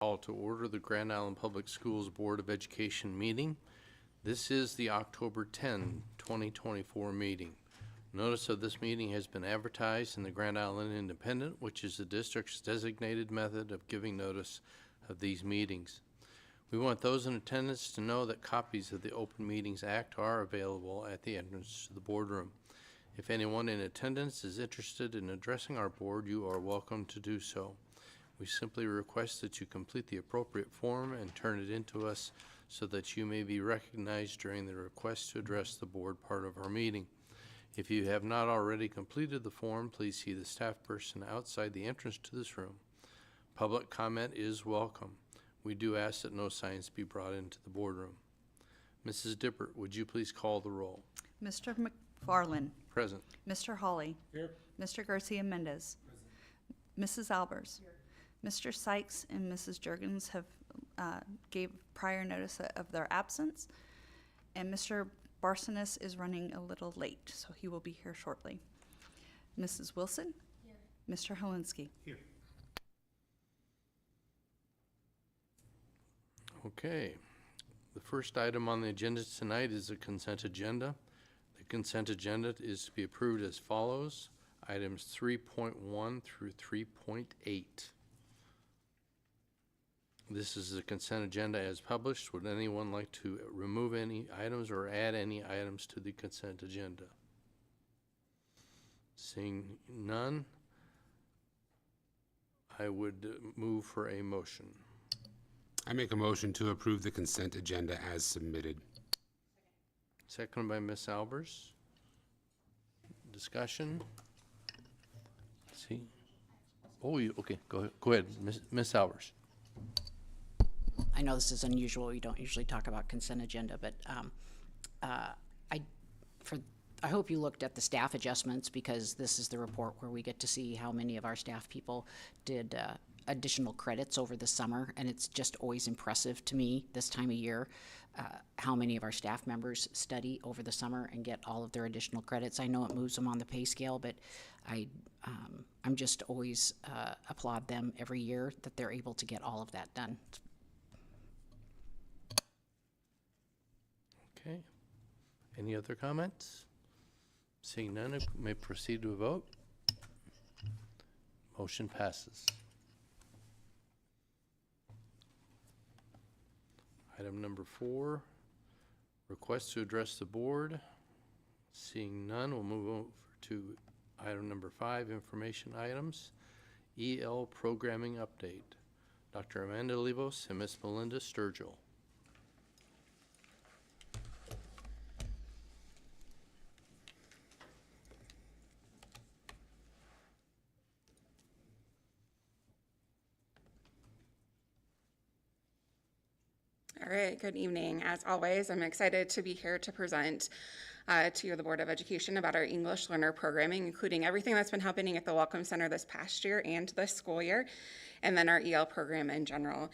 Call to order the Grand Island Public Schools Board of Education meeting. This is the October 10, 2024 meeting. Notice of this meeting has been advertised in the Grand Island Independent, which is the district's designated method of giving notice of these meetings. We want those in attendance to know that copies of the Open Meetings Act are available at the entrance to the boardroom. If anyone in attendance is interested in addressing our board, you are welcome to do so. We simply request that you complete the appropriate form and turn it in to us so that you may be recognized during the request to address the board part of our meeting. If you have not already completed the form, please see the staff person outside the entrance to this room. Public comment is welcome. We do ask that no signs be brought into the boardroom. Mrs. Dippert, would you please call the roll? Mr. McFarland. Present. Mr. Hawley. Here. Mr. Garcia Mendez. Present. Mrs. Albers. Here. Mr. Sykes and Mrs. Juergens have gave prior notice of their absence, and Mr. Barsonis is running a little late, so he will be here shortly. Mrs. Wilson? Here. Mr. Helinski? Here. Okay. The first item on the agenda tonight is the consent agenda. The consent agenda is to be approved as follows. Items 3.1 through 3.8. This is the consent agenda as published. Would anyone like to remove any items or add any items to the consent agenda? Seeing none, I would move for a motion. I make a motion to approve the consent agenda as submitted. Seconded by Ms. Albers. Discussion? See? Oh, okay, go ahead, Ms. Albers. I know this is unusual. We don't usually talk about consent agenda, but I hope you looked at the staff adjustments, because this is the report where we get to see how many of our staff people did additional credits over the summer, and it's just always impressive to me this time of year how many of our staff members study over the summer and get all of their additional credits. I know it moves them on the pay scale, but I'm just always applaud them every year that they're able to get all of that done. Okay. Any other comments? Seeing none, we may proceed to a vote. Motion passes. Item number 4, request to address the board. Seeing none, we'll move over to item number 5, information items. EL programming update. Dr. Amanda Olivos and Ms. Melinda Sturgill. All right, good evening. As always, I'm excited to be here to present to you, the Board of Education, about our English learner programming, including everything that's been happening at the Welcome Center this past year and this school year, and then our EL program in general.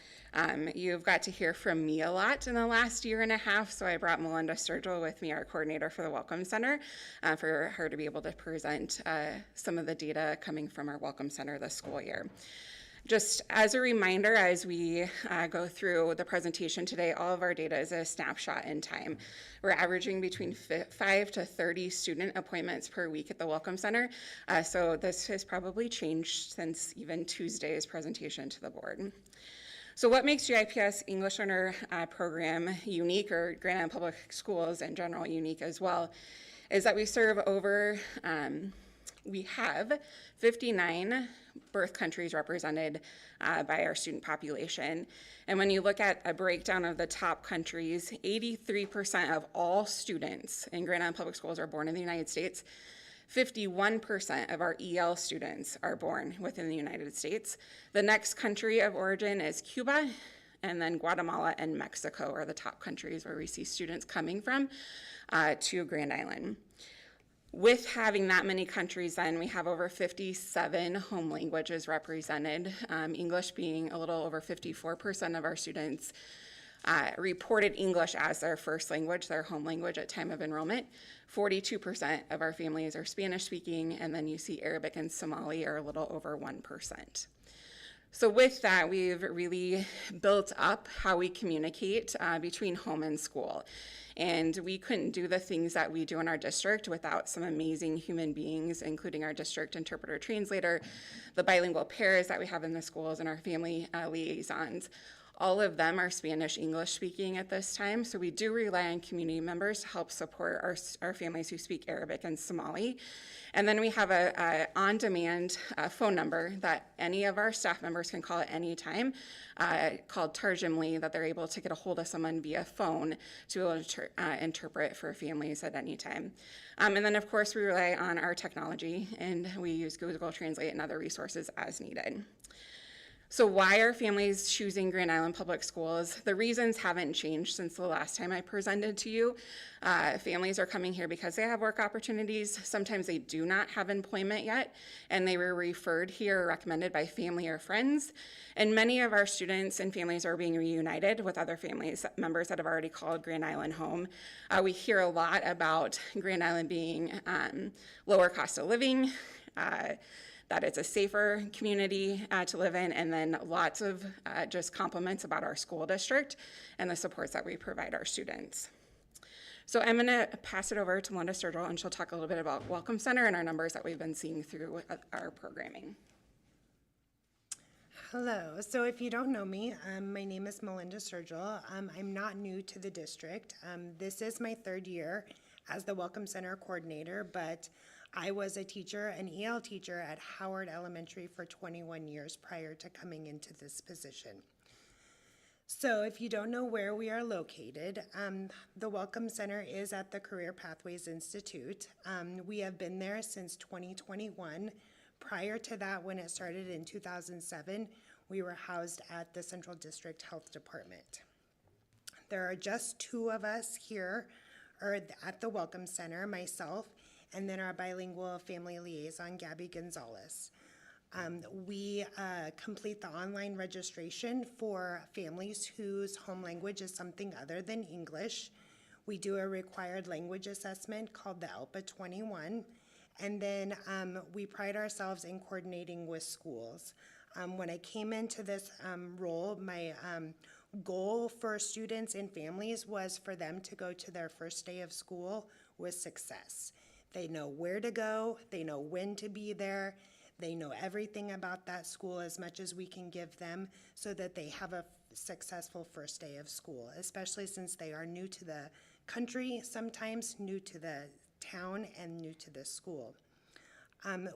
You've got to hear from me a lot in the last year and a half, so I brought Melinda Sturgill with me, our coordinator for the Welcome Center, for her to be able to present some of the data coming from our Welcome Center this school year. Just as a reminder, as we go through the presentation today, all of our data is a snapshot in time. We're averaging between 5 to 30 student appointments per week at the Welcome Center. So this has probably changed since even Tuesday's presentation to the board. So what makes GIPS English Learner program unique, or Grand Island Public Schools in general unique as well, is that we serve over, we have 59 birth countries represented by our student population. And when you look at a breakdown of the top countries, 83% of all students in Grand Island Public Schools are born in the United States. 51% of our EL students are born within the United States. The next country of origin is Cuba, and then Guatemala and Mexico are the top countries where we see students coming from to Grand Island. With having that many countries, then we have over 57 home languages represented, English being a little over 54% of our students reported English as their first language, their home language at time of enrollment. 42% of our families are Spanish speaking, and then you see Arabic and Somali are a little over 1%. So with that, we've really built up how we communicate between home and school. And we couldn't do the things that we do in our district without some amazing human beings, including our district interpreter translator, the bilingual pairs that we have in the schools, and our family liaisons. All of them are Spanish English speaking at this time, so we do rely on community members to help support our families who speak Arabic and Somali. And then we have a on-demand phone number that any of our staff members can call at any time, called Tarjumli, that they're able to get a hold of someone via phone to be able to interpret for families at any time. And then of course we rely on our technology, and we use Google Translate and other resources as needed. So why are families choosing Grand Island Public Schools? The reasons haven't changed since the last time I presented to you. Families are coming here because they have work opportunities. Sometimes they do not have employment yet, and they were referred here or recommended by family or friends. And many of our students and families are being reunited with other families members that have already called Grand Island home. We hear a lot about Grand Island being lower cost of living, that it's a safer community to live in, and then lots of just compliments about our school district and the supports that we provide our students. So I'm gonna pass it over to Linda Sturgill, and she'll talk a little bit about Welcome Center and our numbers that we've been seeing through our programming. Hello. So if you don't know me, my name is Melinda Sturgill. I'm not new to the district. This is my third year as the Welcome Center coordinator, but I was a teacher, an EL teacher at Howard Elementary for 21 years prior to coming into this position. So if you don't know where we are located, the Welcome Center is at the Career Pathways Institute. We have been there since 2021. Prior to that, when it started in 2007, we were housed at the Central District Health Department. There are just two of us here or at the Welcome Center, myself, and then our bilingual family liaison, Gabby Gonzalez. We complete the online registration for families whose home language is something other than English. We do a required language assessment called the ELPA 21, and then we pride ourselves in coordinating with schools. When I came into this role, my goal for students and families was for them to go to their first day of school with success. They know where to go, they know when to be there, they know everything about that school as much as we can give them so that they have a successful first day of school, especially since they are new to the country, sometimes new to the town and new to the school.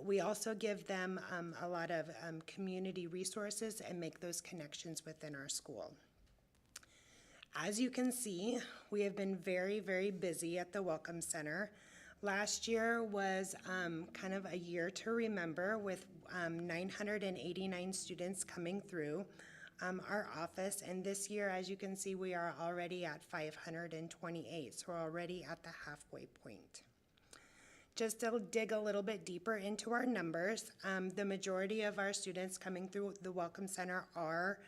We also give them a lot of community resources and make those connections within our school. As you can see, we have been very, very busy at the Welcome Center. Last year was kind of a year to remember with 989 students coming through our office, and this year, as you can see, we are already at 528, so we're already at the halfway point. Just to dig a little bit deeper into our numbers, the majority of our students coming through the Welcome Center are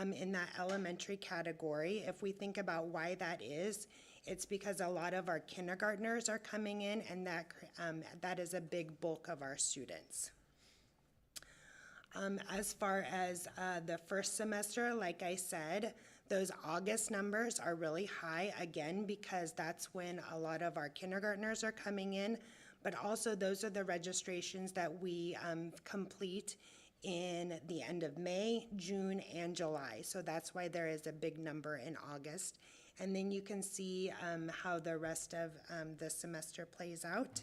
in that elementary category. If we think about why that is, it's because a lot of our kindergartners are coming in, and that is a big bulk of our students. As far as the first semester, like I said, those August numbers are really high, again, because that's when a lot of our kindergartners are coming in, but also those are the registrations that we complete in the end of May, June, and July. So that's why there is a big number in August. And then you can see how the rest of the semester plays out.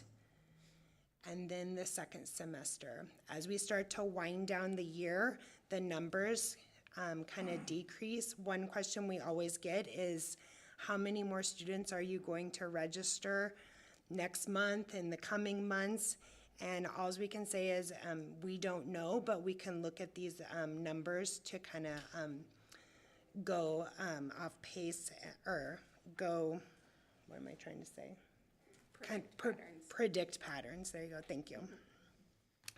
And then the second semester. As we start to wind down the year, the numbers kind of decrease. One question we always get is, how many more students are you going to register next month, in the coming months? And all we can say is we don't know, but we can look at these numbers to kind of go off pace, or go, what am I trying to say? Predict patterns. There you go. Thank you.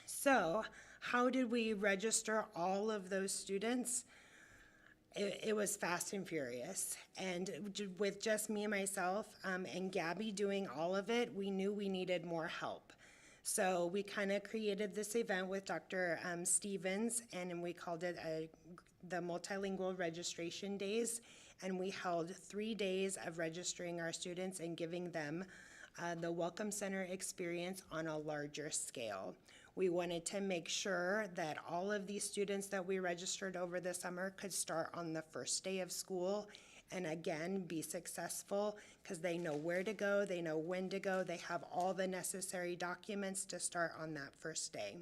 So how did we register all of those students? It was fast and furious. And with just me and myself and Gabby doing all of it, we knew we needed more help. So we kind of created this event with Dr. Stevens, and we called it the Multilingual Registration Days. And we held 3 days of registering our students and giving them the Welcome Center experience on a larger scale. We wanted to make sure that all of these students that we registered over the summer could start on the first day of school and again be successful because they know where to go, they know when to go, they have all the necessary documents to start on that first day.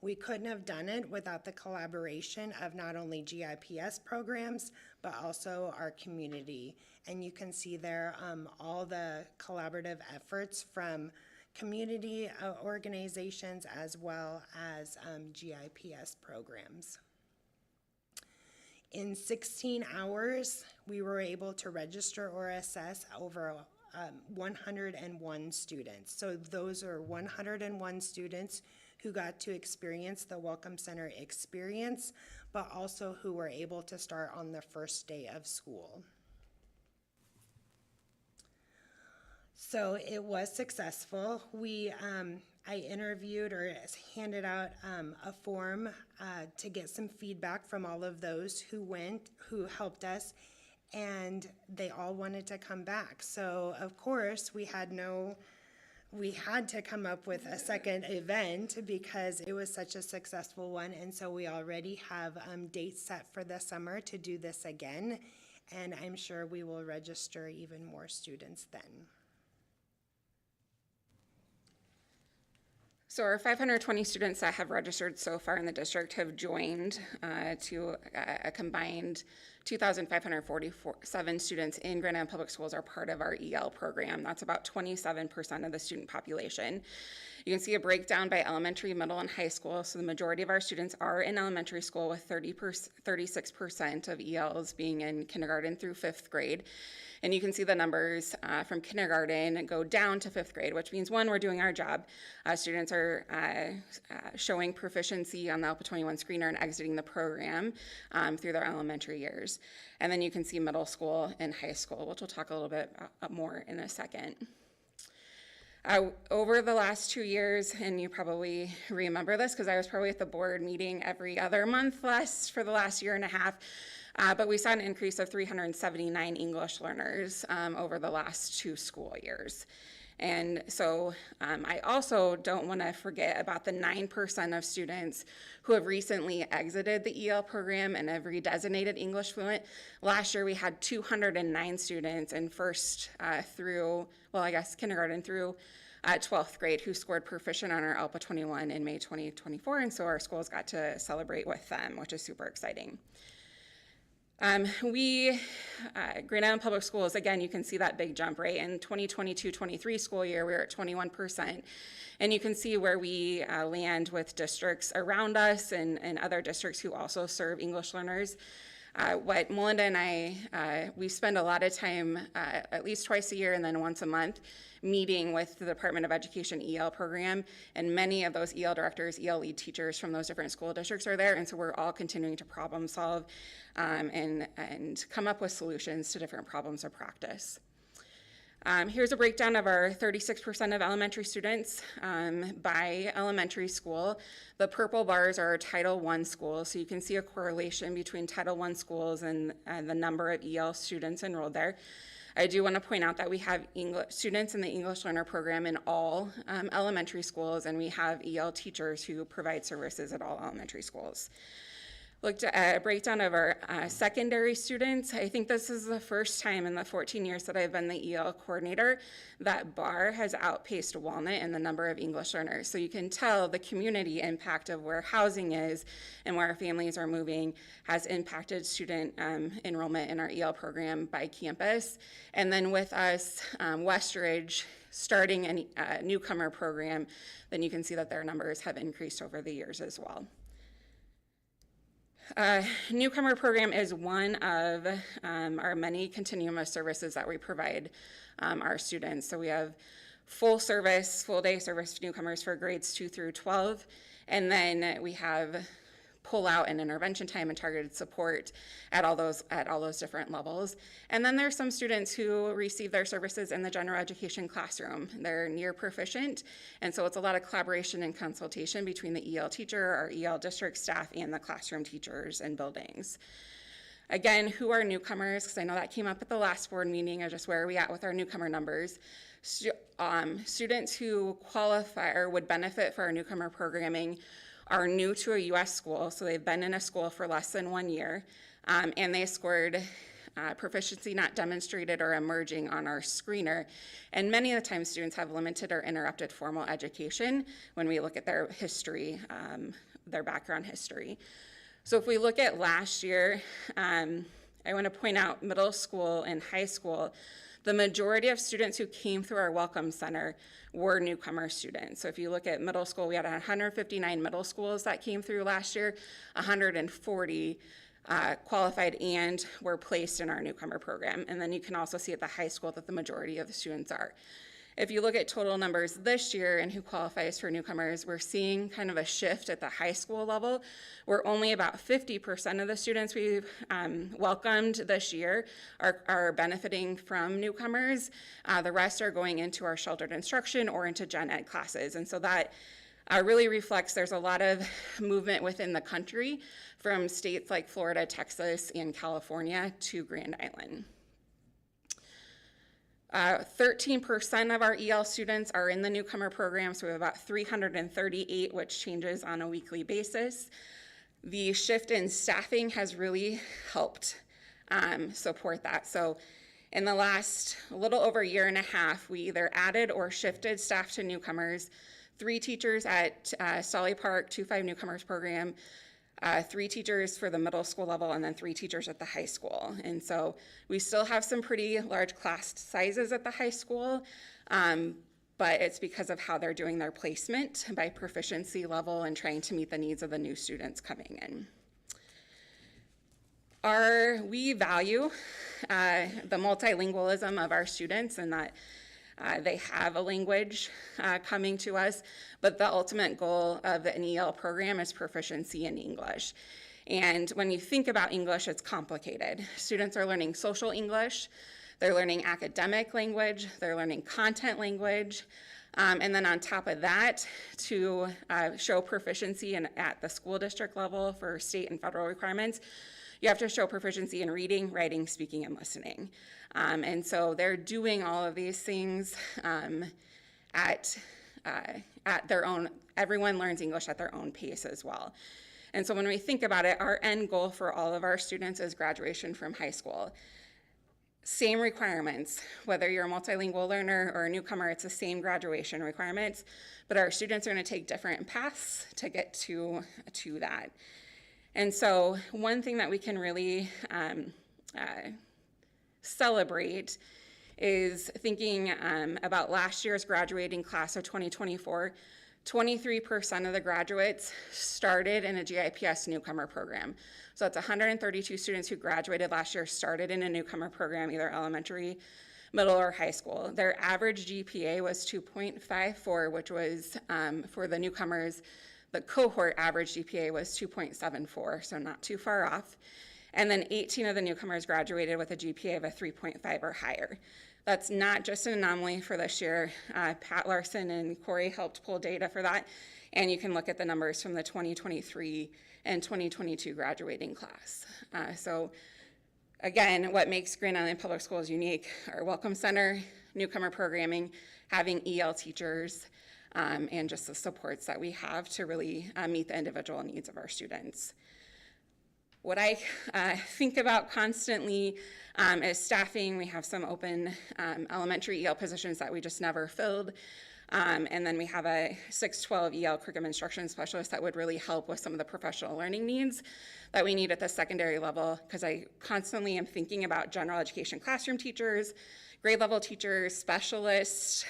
We couldn't have done it without the collaboration of not only GIPS programs, but also our community. And you can see there all the collaborative efforts from community organizations as well as GIPS programs. In 16 hours, we were able to register or assess over 101 students. So those are 101 students who got to experience the Welcome Center experience, but also who were able to start on the first day of school. So it was successful. I interviewed or handed out a form to get some feedback from all of those who helped us, and they all wanted to come back. So of course we had to come up with a second event because it was such a successful one, and so we already have dates set for the summer to do this again, and I'm sure we will register even more students then. So our 520 students that have registered so far in the district have joined to a combined 2,547 students in Grand Island Public Schools are part of our EL program. That's about 27% of the student population. You can see a breakdown by elementary, middle, and high school. So the majority of our students are in elementary school, with 36% of ELs being in kindergarten through 5th grade. And you can see the numbers from kindergarten go down to 5th grade, which means, one, we're doing our job. Students are showing proficiency on the ALPA 21 screener and exiting the program through their elementary years. And then you can see middle school and high school, which we'll talk a little bit more in a second. Over the last 2 years, and you probably remember this because I was probably at the board meeting every other month for the last year and a half, but we saw an increase of 379 English learners over the last 2 school years. And so I also don't want to forget about the 9% of students who have recently exited the EL program and have redesignated English fluent. Last year we had 209 students in kindergarten through 12th grade who scored proficient on our ALPA 21 in May 2024, and so our schools got to celebrate with them, which is super exciting. Grand Island Public Schools, again, you can see that big jump, right? In 2022-23 school year, we were at 21%. And you can see where we land with districts around us and other districts who also serve English learners. What Melinda and I, we spend a lot of time, at least twice a year and then once a month, meeting with the Department of Education EL program, and many of those EL directors, EL lead teachers from those different school districts are there, and so we're all continuing to problem solve and come up with solutions to different problems of practice. Here's a breakdown of our 36% of elementary students by elementary school. The purple bars are Title I schools, so you can see a correlation between Title I schools and the number of EL students enrolled there. I do want to point out that we have students in the English Learner Program in all elementary schools, and we have EL teachers who provide services at all elementary schools. Looked at a breakdown of our secondary students. I think this is the first time in the 14 years that I've been the EL coordinator that Bar has outpaced Walnut in the number of English learners. So you can tell the community impact of where housing is and where our families are moving has impacted student enrollment in our EL program by campus. And then with us, Westridge starting a newcomer program, then you can see that their numbers have increased over the years as well. Newcomer program is one of our many continuum of services that we provide our students. So we have full day service newcomers for grades 2 through 12, and then we have pull out and intervention time and targeted support at all those different levels. And then there's some students who receive their services in the general education classroom. They're near proficient, and so it's a lot of collaboration and consultation between the EL teacher, our EL district staff, and the classroom teachers and buildings. Again, who are newcomers? Because I know that came up at the last board meeting, or just where are we at with our newcomer numbers. Students who qualify or would benefit for our newcomer programming are new to a U.S. school, so they've been in a school for less than 1 year, and they scored proficiency not demonstrated or emerging on our screener. And many of the time students have limited or interrupted formal education when we look at their history, their background history. So if we look at last year, I want to point out middle school and high school, the majority of students who came through our Welcome Center were newcomer students. So if you look at middle school, we had 159 middle schools that came through last year, 140 qualified and were placed in our newcomer program. And then you can also see at the high school that the majority of the students are. If you look at total numbers this year and who qualifies for newcomers, we're seeing kind of a shift at the high school level, where only about 50% of the students we've welcomed this year are benefiting from newcomers. The rest are going into our sheltered instruction or into gen ed classes. And so that really reflects there's a lot of movement within the country from states like Florida, Texas, and California to Grand Island. 13% of our EL students are in the newcomer program, so we have about 338, which changes on a weekly basis. The shift in staffing has really helped support that. So in the last a little over a year and a half, we either added or shifted staff to newcomers, 3 teachers at Stolly Park, 2-5 newcomers program, 3 teachers for the middle school level, and then 3 teachers at the high school. And so we still have some pretty large class sizes at the high school, but it's because of how they're doing their placement by proficiency level and trying to meet the needs of the new students coming in. We value the multilingualism of our students, and that they have a language coming to us, but the ultimate goal of an EL program is proficiency in English. And when you think about English, it's complicated. Students are learning social English, they're learning academic language, they're learning content language, and then on top of that, to show proficiency at the school district level for state and federal requirements, you have to show proficiency in reading, writing, speaking, and listening. And so they're doing all of these things at their own, everyone learns English at their own pace as well. And so when we think about it, our end goal for all of our students is graduation from high school. Same requirements, whether you're a multilingual learner or a newcomer, it's the same graduation requirements, but our students are going to take different paths to get to that. And so one thing that we can really celebrate is thinking about last year's graduating class of 2024. 23% of the graduates started in a GIPS newcomer program. So that's 132 students who graduated last year started in a newcomer program, either elementary, middle, or high school. Their average GPA was 2.54, which was, for the newcomers, the cohort average GPA was 2.74, so not too far off. And then 18 of the newcomers graduated with a GPA of a 3.5 or higher. That's not just an anomaly for this year. Pat Larson and Corey helped pull data for that, and you can look at the numbers from the 2023 and 2022 graduating class. So again, what makes Grand Island Public Schools unique, our Welcome Center, newcomer programming, having EL teachers, and just the supports that we have to really meet the individual needs of our students. What I think about constantly is staffing. We have some open elementary EL positions that we just never filled. And then we have a 612 EL curriculum instruction specialist that would really help with some of the professional learning needs that we need at the secondary level, because I constantly am thinking about general education classroom teachers, grade level teachers, specialists,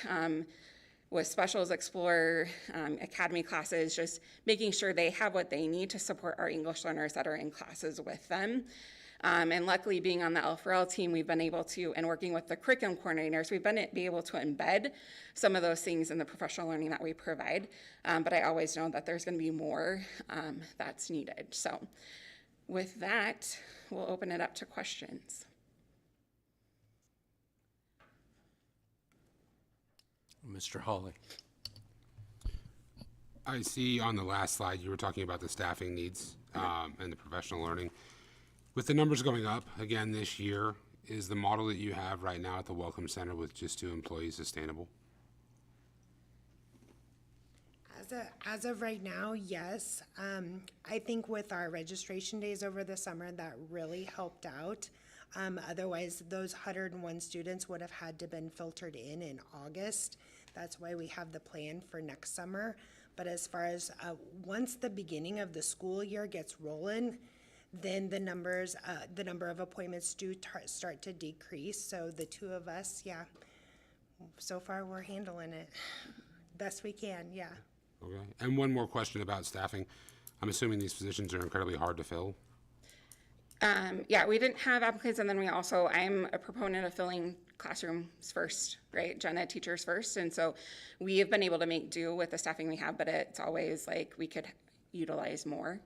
with Specials Explorer, Academy classes, just making sure they have what they need to support our English learners that are in classes with them. And luckily, being on the L4L team, we've been able to, and working with the curriculum coordinators, we've been able to embed some of those things in the professional learning that we provide. But I always know that there's going to be more that's needed. So with that, we'll open it up to questions. Mr. Hawley. I see on the last slide, you were talking about the staffing needs and the professional learning. With the numbers going up again this year, is the model that you have right now at the Welcome Center with just 2 employees sustainable? As of right now, yes. I think with our registration days over the summer, that really helped out. Otherwise, those 101 students would have had to been filtered in August. That's why we have the plan for next summer. But as far as once the beginning of the school year gets rolling, then the number of appointments do start to decrease. So the 2 of us, yeah, so far we're handling it best we can, yeah. Okay. And one more question about staffing. I'm assuming these positions are incredibly hard to fill. Yeah, we didn't have applicants, and then I'm a proponent of filling classrooms first, right? Jenna, teachers first, and so we have been able to make do with the staffing we have, but it's always like we could utilize more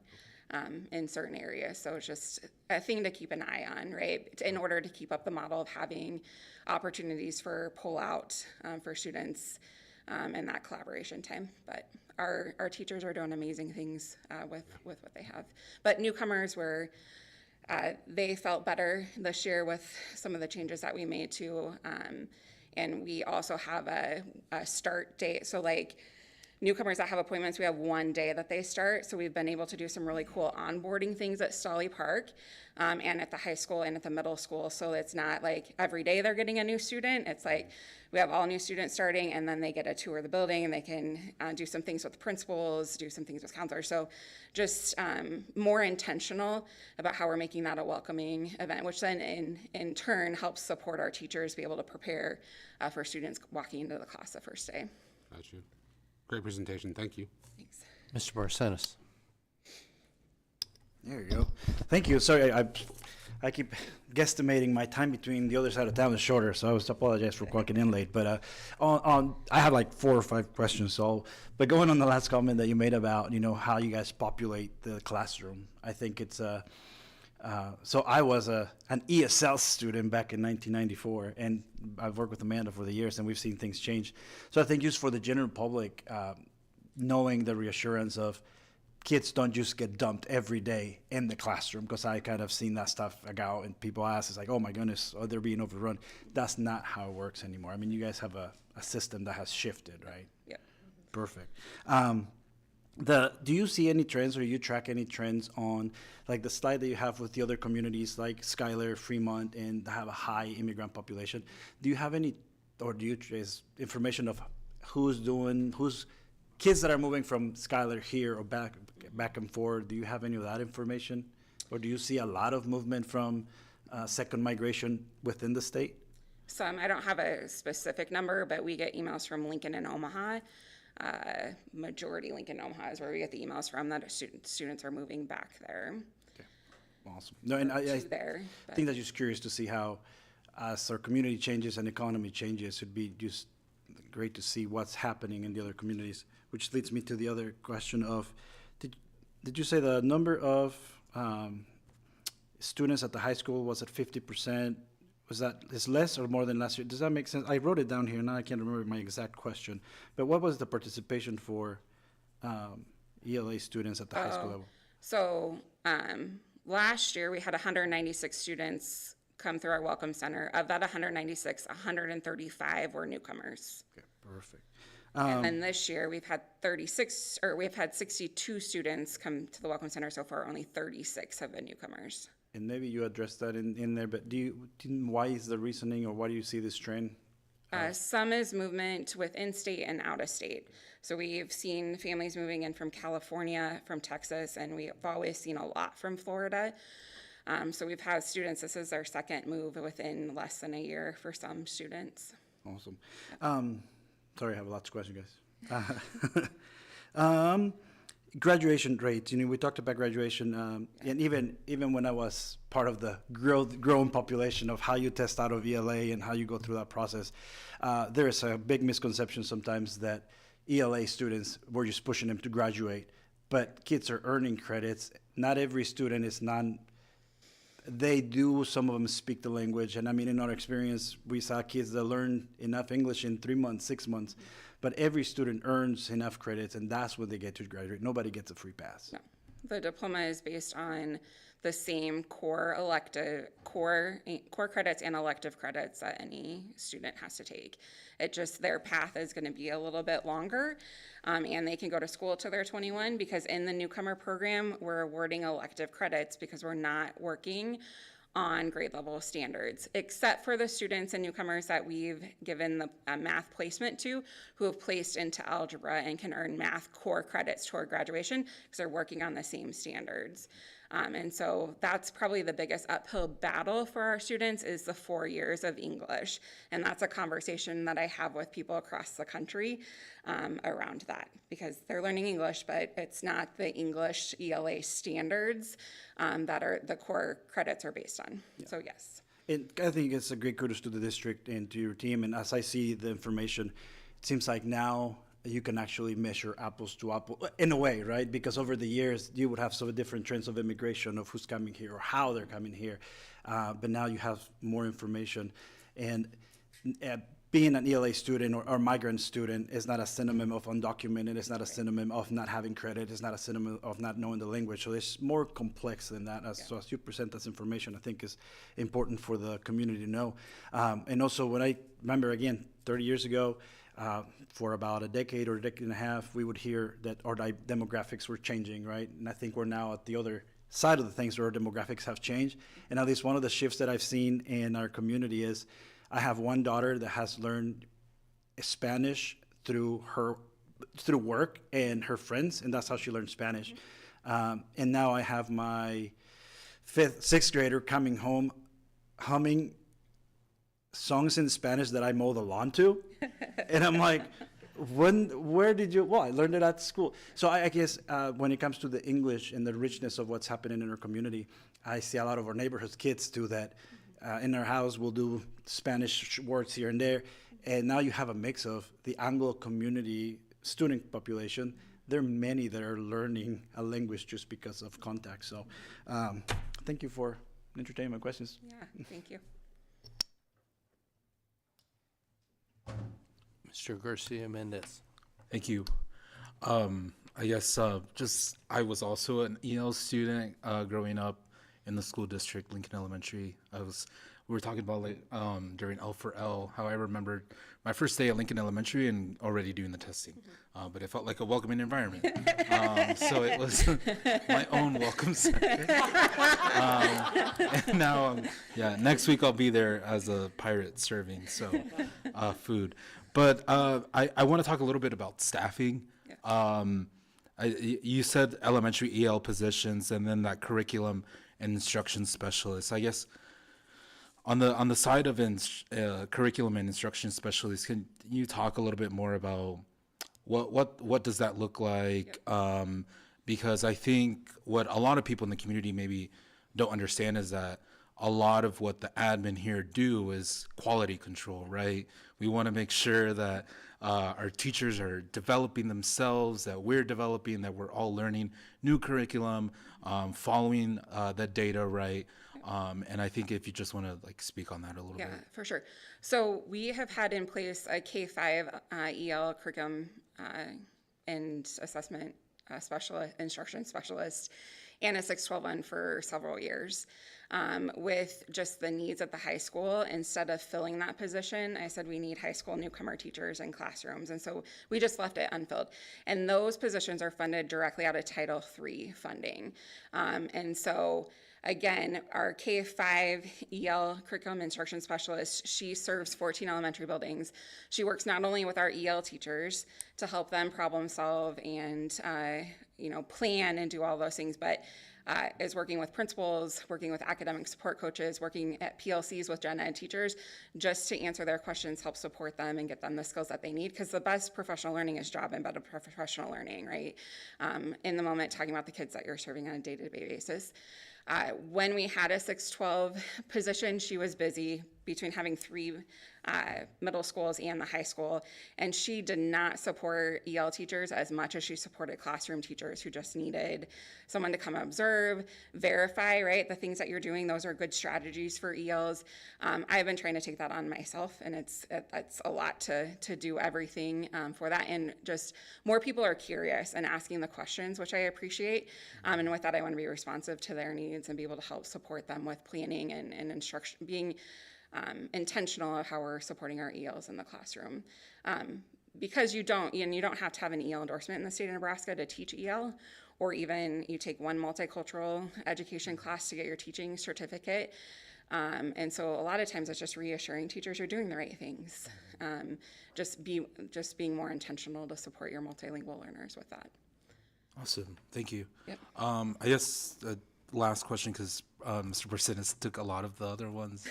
in certain areas. So it's just a thing to keep an eye on, right? In order to keep up the model of having opportunities for pull-out for students and that collaboration time. But our teachers are doing amazing things with what they have. But newcomers were. They felt better this year with some of the changes that we made too. And we also have a start date. So like newcomers that have appointments, we have 1 day that they start. So we've been able to do some really cool onboarding things at Stolly Park and at the high school and at the middle school. So it's not like every day they're getting a new student. It's like we have all new students starting, and then they get a tour of the building, and they can do some things with principals, do some things with counselors. So just more intentional about how we're making that a welcoming event, which then in turn helps support our teachers be able to prepare for students walking into the class the first day. Got you. Great presentation. Thank you. Thanks. Mr. Barcenas. There you go. Thank you. Sorry, I keep guesstimating my time between the other side of town is shorter, so I was apologize for walking in late. But I have like 4 or 5 questions. But going on the last comment that you made about how you guys populate the classroom, I think it's so I was an ESL student back in 1994, and I've worked with Amanda for the years, and we've seen things change. So I think just for the general public, knowing the reassurance of kids don't just get dumped every day in the classroom, because I kind of seen that stuff go, and people ask, it's like, oh my goodness, they're being overrun. That's not how it works anymore. I mean, you guys have a system that has shifted, right? Yeah. Perfect. Do you see any trends, or you track any trends on like the slide that you have with the other communities like Schuyler, Fremont, and have a high immigrant population? Do you have any, or do you trace information of who's kids that are moving from Schuyler here or back and forth? Do you have any of that information, or do you see a lot of movement from second migration within the state? Some, I don't have a specific number, but we get emails from Lincoln and Omaha. Majority Lincoln Omaha is where we get the emails from that students are moving back there. Okay, awesome. No, and I think that's just curious to see how, as our community changes and economy changes, it'd be just great to see what's happening in the other communities. Which leads me to the other question of, did you say the number of students at the high school was at 50%? Is less or more than last year? Does that make sense? I wrote it down here, now I can't remember my exact question. But what was the participation for ELA students at the high school level? So last year we had 196 students come through our Welcome Center. Of that 196, 135 were newcomers. Okay, perfect. And then this year we've had 62 students come to the Welcome Center so far. Only 36 have been newcomers. And maybe you addressed that in there, but why is the reasoning, or why do you see this trend? Some is movement within state and out of state. So we've seen families moving in from California, from Texas, and we've always seen a lot from Florida. So we've had students, this is our second move within less than a year for some students. Awesome. Sorry, I have lots of questions, guys. graduation rates, we talked about graduation, and even when I was part of the growing population of how you test out of ELA and how you go through that process, there is a big misconception sometimes that ELA students, we're just pushing them to graduate, but kids are earning credits. Not every student is they do, some of them speak the language, and I mean, in our experience, we saw kids that learn enough English in 3 months, 6 months, but every student earns enough credits, and that's when they get to graduate. Nobody gets a free pass. No. The diploma is based on the same core credits and elective credits that any student has to take. It just, their path is going to be a little bit longer, and they can go to school till they're 21, because in the newcomer program, we're awarding elective credits because we're not working on grade level standards, except for the students and newcomers that we've given the math placement to, who have placed into algebra and can earn math core credits toward graduation because they're working on the same standards. And so that's probably the biggest uphill battle for our students, is the 4 years of English. And that's a conversation that I have with people across the country around that, because they're learning English, but it's not the English ELA standards that are the core credits are based on. Yeah. So yes. And I think it's a great kudos to the district and to your team. And as I see the information, it seems like now you can actually measure apples to apples in a way, right? Because over the years, you would have some different trends of immigration, of who's coming here or how they're coming here. But now you have more information. And being an ELA student or migrant student is not a synonym of undocumented. It's not a synonym of not having credit. It's not a synonym of not knowing the language. So it's more complex than that. So as you present this information, I think is important for the community to know. And also, when I remember, again, 30 years ago, for about a decade or a decade and a half, we would hear that our demographics were changing, right? And I think we're now at the other side of the things where our demographics have changed. And at least one of the shifts that I've seen in our community is I have one daughter that has learned Spanish through work and her friends, and that's how she learned Spanish. And now I have my sixth grader coming home humming songs in Spanish that I mow the lawn to. And I'm like, where did you, well, I learned it at school. So I guess when it comes to the English and the richness of what's happening in our community, I see a lot of our neighborhood kids do that. In our house, we'll do Spanish words here and there. And now you have a mix of the Anglo community student population. There are many that are learning a language just because of contact. So thank you for entertaining my questions. Yeah, thank you. Mr. Garcia Mendez. Thank you. I guess I was also an EL student growing up in the school district, Lincoln Elementary. We were talking about during L for L, how I remembered my first day at Lincoln Elementary and already doing the testing. But it felt like a welcoming environment. So it was my own welcome center. And now, next week I'll be there as a pirate serving food. But I want to talk a little bit about staffing. You said elementary EL positions and then that curriculum and instruction specialist. I guess on the side of curriculum and instruction specialists, can you talk a little bit more about what does that look like? Because I think what a lot of people in the community maybe don't understand is that a lot of what the admin here do is quality control, right? We want to make sure that our teachers are developing themselves, that we're developing, that we're all learning new curriculum, following the data, right? And I think if you just want to speak on that a little bit. Yeah, for sure. So we have had in place a K-5 EL curriculum and assessment specialist, instruction specialist, and a 612 for several years. With just the needs at the high school, instead of filling that position, I said we need high school newcomer teachers in classrooms. And so we just left it unfilled. And those positions are funded directly out of Title III funding. And so again, our K-5 EL curriculum instruction specialist, she serves 14 elementary buildings. She works not only with our EL teachers to help them problem solve and plan and do all those things, but is working with principals, working with academic support coaches, working at PLCs with gen ed teachers, just to answer their questions, help support them, and get them the skills that they need. Because the best professional learning is job embedded professional learning, right? In the moment, talking about the kids that you're serving on a day-to-day basis. When we had a 612 position, she was busy between having 3 middle schools and the high school, and she did not support EL teachers as much as she supported classroom teachers who just needed someone to come observe, verify, right? The things that you're doing, those are good strategies for ELs. I've been trying to take that on myself, and it's a lot to do everything for that, and just more people are curious and asking the questions, which I appreciate, and with that, I want to be responsive to their needs and be able to help support them with planning and instruction, being intentional of how we're supporting our ELs in the classroom. Because you don't have to have an EL endorsement in the state of Nebraska to teach EL, or even you take one multicultural education class to get your teaching certificate. And so a lot of times it's just reassuring teachers you're doing the right things. Just being more intentional to support your multilingual learners with that. Awesome. Thank you. Yep. I guess last question, because Mr. Brasinas took a lot of the other ones.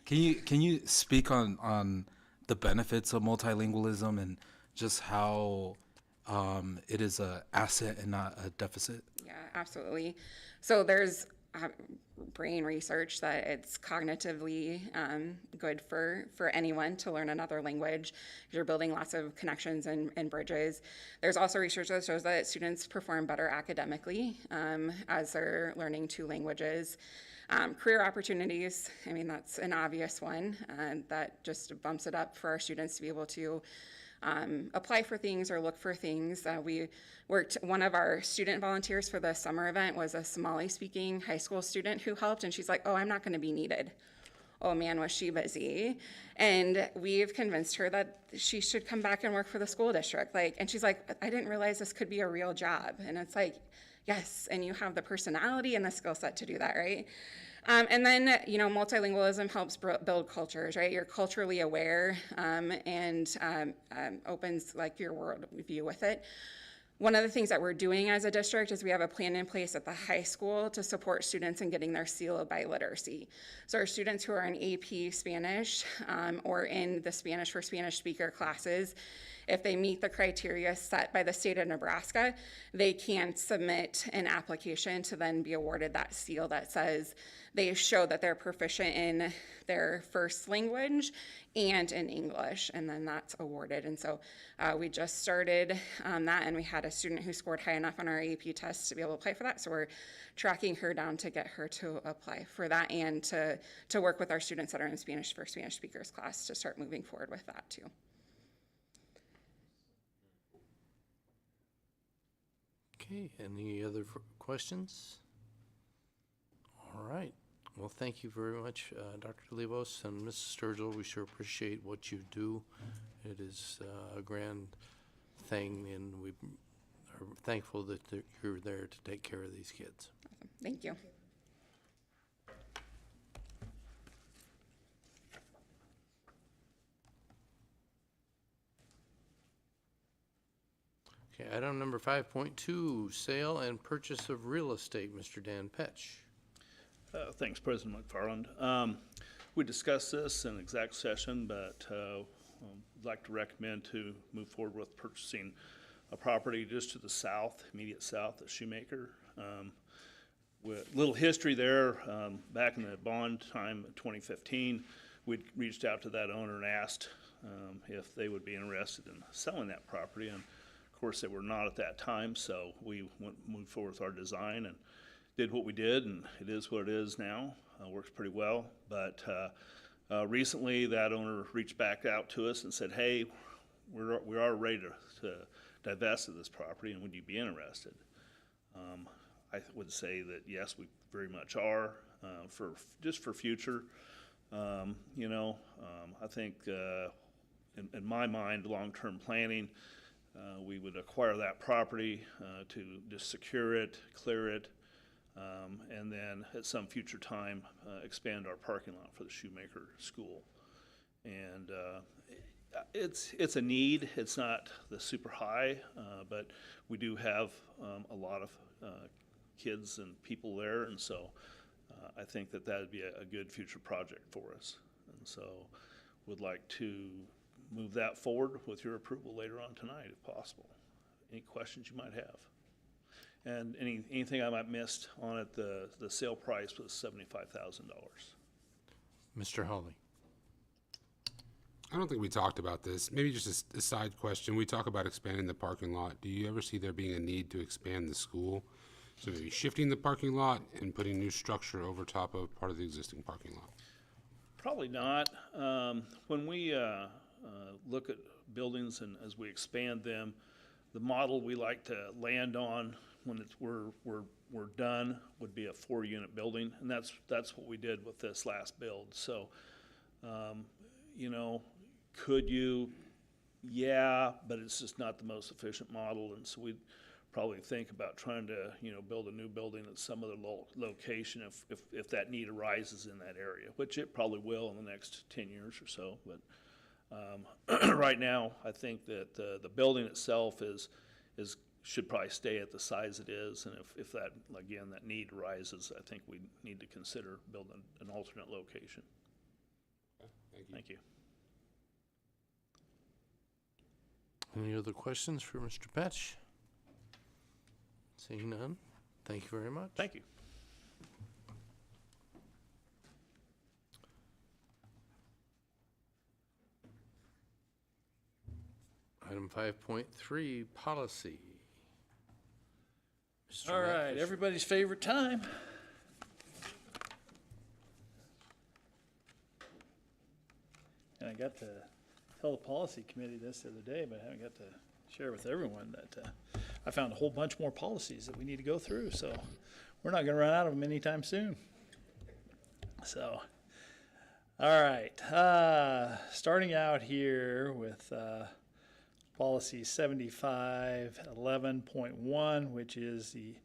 Can you speak on the benefits of multilingualism and just how it is an asset and not a deficit? Yeah, absolutely. So there's brain research that it's cognitively good for anyone to learn another language. You're building lots of connections and bridges. There's also research that shows that students perform better academically as they're learning 2 languages. Career opportunities, I mean, that's an obvious one that just bumps it up for our students to be able to apply for things or look for things. One of our student volunteers for the summer event was a Somali-speaking high school student who helped, and she's like, oh, I'm not going to be needed. Oh man, was she busy. And we've convinced her that she should come back and work for the school district. And she's like, I didn't realize this could be a real job. And it's like, yes, and you have the personality and the skill set to do that, right? And then, multilingualism helps build cultures, right? You're culturally aware and opens your world view with it. One of the things that we're doing as a district is we have a plan in place at the high school to support students in getting their seal of biliteracy. So our students who are in AP Spanish or in the Spanish for Spanish speaker classes, if they meet the criteria set by the state of Nebraska, they can submit an application to then be awarded that seal that says they show that they're proficient in their first language and in English, and then that's awarded. And so we just started that, and we had a student who scored high enough on our AP test to be able to apply for that. So we're tracking her down to get her to apply for that, and to work with our students that are in Spanish for Spanish speakers class to start moving forward with that too. Okay, any other questions? All right. Well, thank you very much, Dr. Levos and Mrs. Sturgill. We sure appreciate what you do. It is a grand thing, and we are thankful that you're there to take care of these kids. Awesome. Thank you. Okay, item number 5.2, sale and purchase of real estate. Mr. Dan Petch. Thanks, President McFarland. We discussed this in exec session, but I'd like to recommend to move forward with purchasing a property just to the south, immediate south of Shoemaker. With little history there, back in the bond time of 2015, we reached out to that owner and asked if they would be interested in selling that property. And of course, they were not at that time, so we moved forward with our design and did what we did, and it is what it is now. Works pretty well. But recently, that owner reached back out to us and said, "Hey, we are ready to divest of this property, and would you be interested?" I would say that yes, we very much are. For future, I think in my mind, long-term planning, we would acquire that property to just secure it, clear it. And then at some future time, expand our parking lot for the Shoemaker School. And it's a need. It's not the super high, but we do have a lot of kids and people there, and so I think that that'd be a good future project for us. And so would like to move that forward with your approval later on tonight, if possible. Any questions you might have? And anything I might missed on it, the sale price was $75,000. Mr. Hawley. I don't think we talked about this. Maybe just a side question. We talk about expanding the parking lot. Do you ever see there being a need to expand the school? So maybe shifting the parking lot and putting new structure over top of part of the existing parking lot? Probably not. When we look at buildings and as we expand them, the model we like to land on when we're done would be a 4-unit building, and that's what we did with this last build. So, you know, could you? Yeah, but it's just not the most efficient model, and so we'd probably think about trying to, you know, build a new building at some other location if that need arises in that area, which it probably will in the next 10 years or so. But right now, I think that the building itself should probably stay at the size it is, and if that, again, that need arises, I think we need to consider building an alternate location. Thank you. Thank you. Any other questions for Mr. Petch? Seeing none, thank you very much. Thank you. Item 5.3, policy. Mr. All Matt right, Fisher. everybody's favorite time. And I got to tell the policy committee this the other day, but I haven't got to share with everyone that I found a whole bunch more policies that we need to go through, so we're not gonna run out of them anytime soon. So, all right, starting out here with policy 7511.1, which is the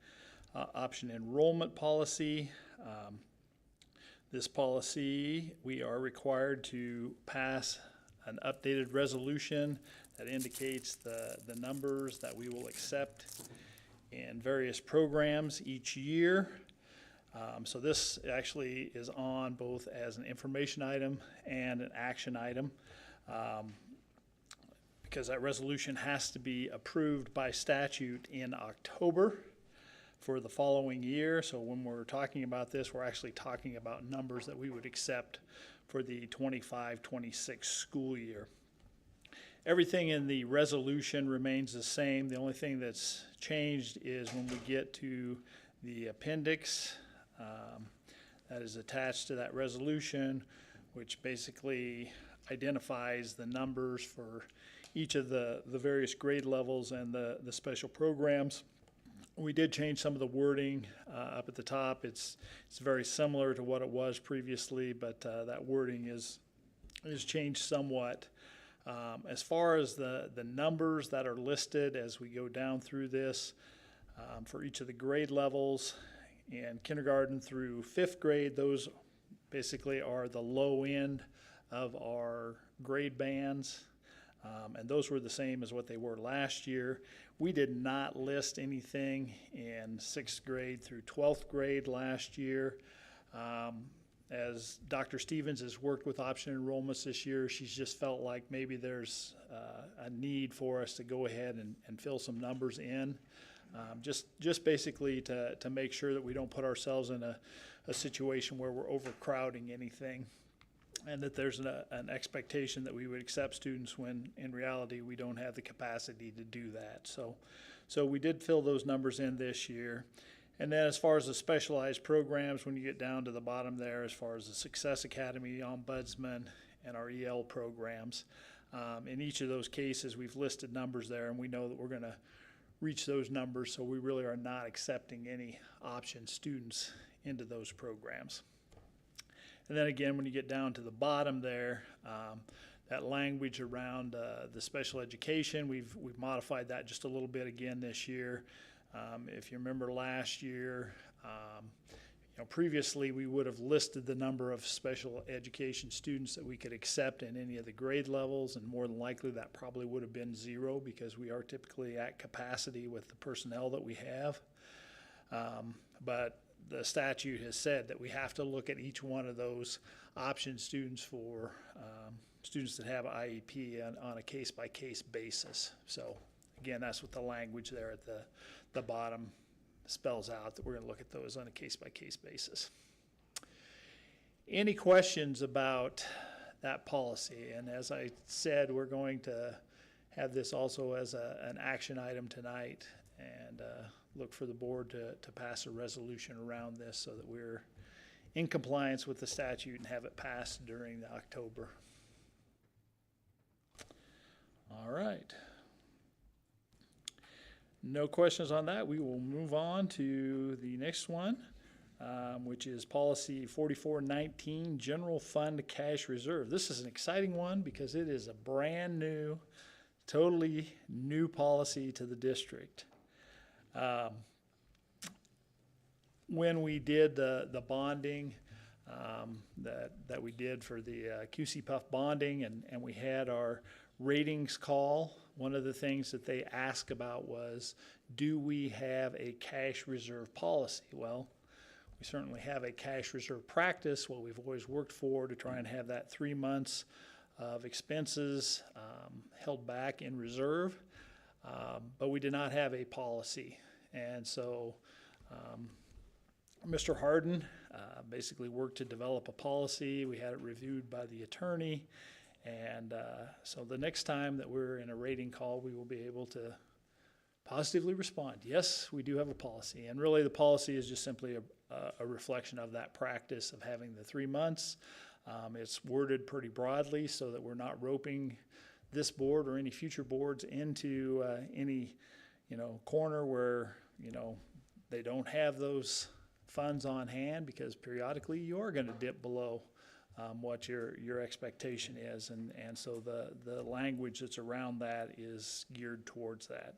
option enrollment policy. This policy, we are required to pass an updated resolution that indicates the numbers that we will accept in various programs each year. So this actually is on both as an information item and an action item. Because that resolution has to be approved by statute in October for the following year. So when we're talking about this, we're actually talking about numbers that we would accept for the 25-26 school year. Everything in the resolution remains the same. The only thing that's changed is when we get to the appendix that is attached to that resolution, which basically identifies the numbers for each of the various grade levels and the special programs. We did change some of the wording up at the top. It's very similar to what it was previously, but that wording is changed somewhat. As far as the numbers that are listed as we go down through this, for each of the grade levels, in kindergarten through 5th grade, those basically are the low end of our grade bands. And those were the same as what they were last year. We did not list anything in 6th grade through 12th grade last year. As Dr. Stevens has worked with option enrollments this year, she's just felt like maybe there's a need for us to go ahead and fill some numbers in. Just basically to make sure that we don't put ourselves in a situation where we're overcrowding anything, and that there's an expectation that we would accept students when in reality we don't have the capacity to do that. So we did fill those numbers in this year. And then as far as the specialized programs, when you get down to the bottom there, as far as the Success Academy, Ombudsman, and our EL programs, in each of those cases we've listed numbers there, and we know that we're going to reach those numbers, so we really are not accepting any option students into those programs. And then again, when you get down to the bottom there, that language around the special education, we've modified that just a little bit again this year. If you remember last year, previously we would have listed the number of special education students that we could accept in any of the grade levels, and more than likely that probably would have been 0 because we are typically at capacity with the personnel that we have. But the statute has said that we have to look at each one of those option students for students that have IEP on a case-by-case basis. So again, that's what the language there at the bottom spells out, that we're going to look at those on a case-by-case basis. Any questions about that policy? And as I said, we're going to have this also as an action item tonight, and look for the board to pass a resolution around this so that we're in compliance with the statute and have it passed during the October. All right. No questions on that. We will move on to the next one, which is policy 4419, general fund cash reserve. This is an exciting one because it is a brand new, totally new policy to the district. When we did the bonding that we did for the QC Puff bonding, and we had our ratings call, one of the things that they asked about was, do we have a cash reserve policy? Well, we certainly have a cash reserve practice, what we've always worked for, to try and have that 3 months of expenses held back in reserve, but we did not have a policy. And so Mr. Harden basically worked to develop a policy. We had it reviewed by the attorney. And so the next time that we're in a rating call, we will be able to positively respond. Yes, we do have a policy. And really the policy is just simply a reflection of that practice of having the 3 months. It's worded pretty broadly so that we're not roping this board or any future boards into any, corner where, they don't have those funds on hand, because periodically you are going to dip below what your expectation is, and so the language that's around that is geared towards that.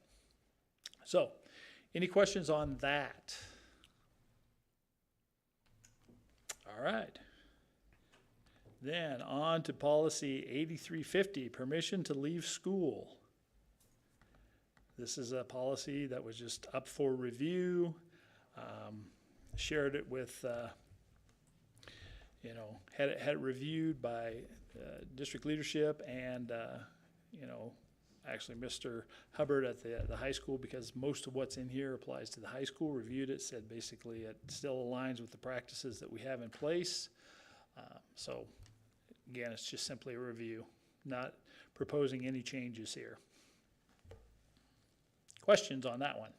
So, any questions on that? All right. Then on to policy 8350, permission to leave school. This is a policy that was just up for review. Shared it with had it reviewed by district leadership and, actually Mr. Hubbard at the high school, because most of what's in here applies to the high school, reviewed it, said basically it still aligns with the practices that we have in place. So again, it's just simply a review, not proposing any changes here. Questions on that one?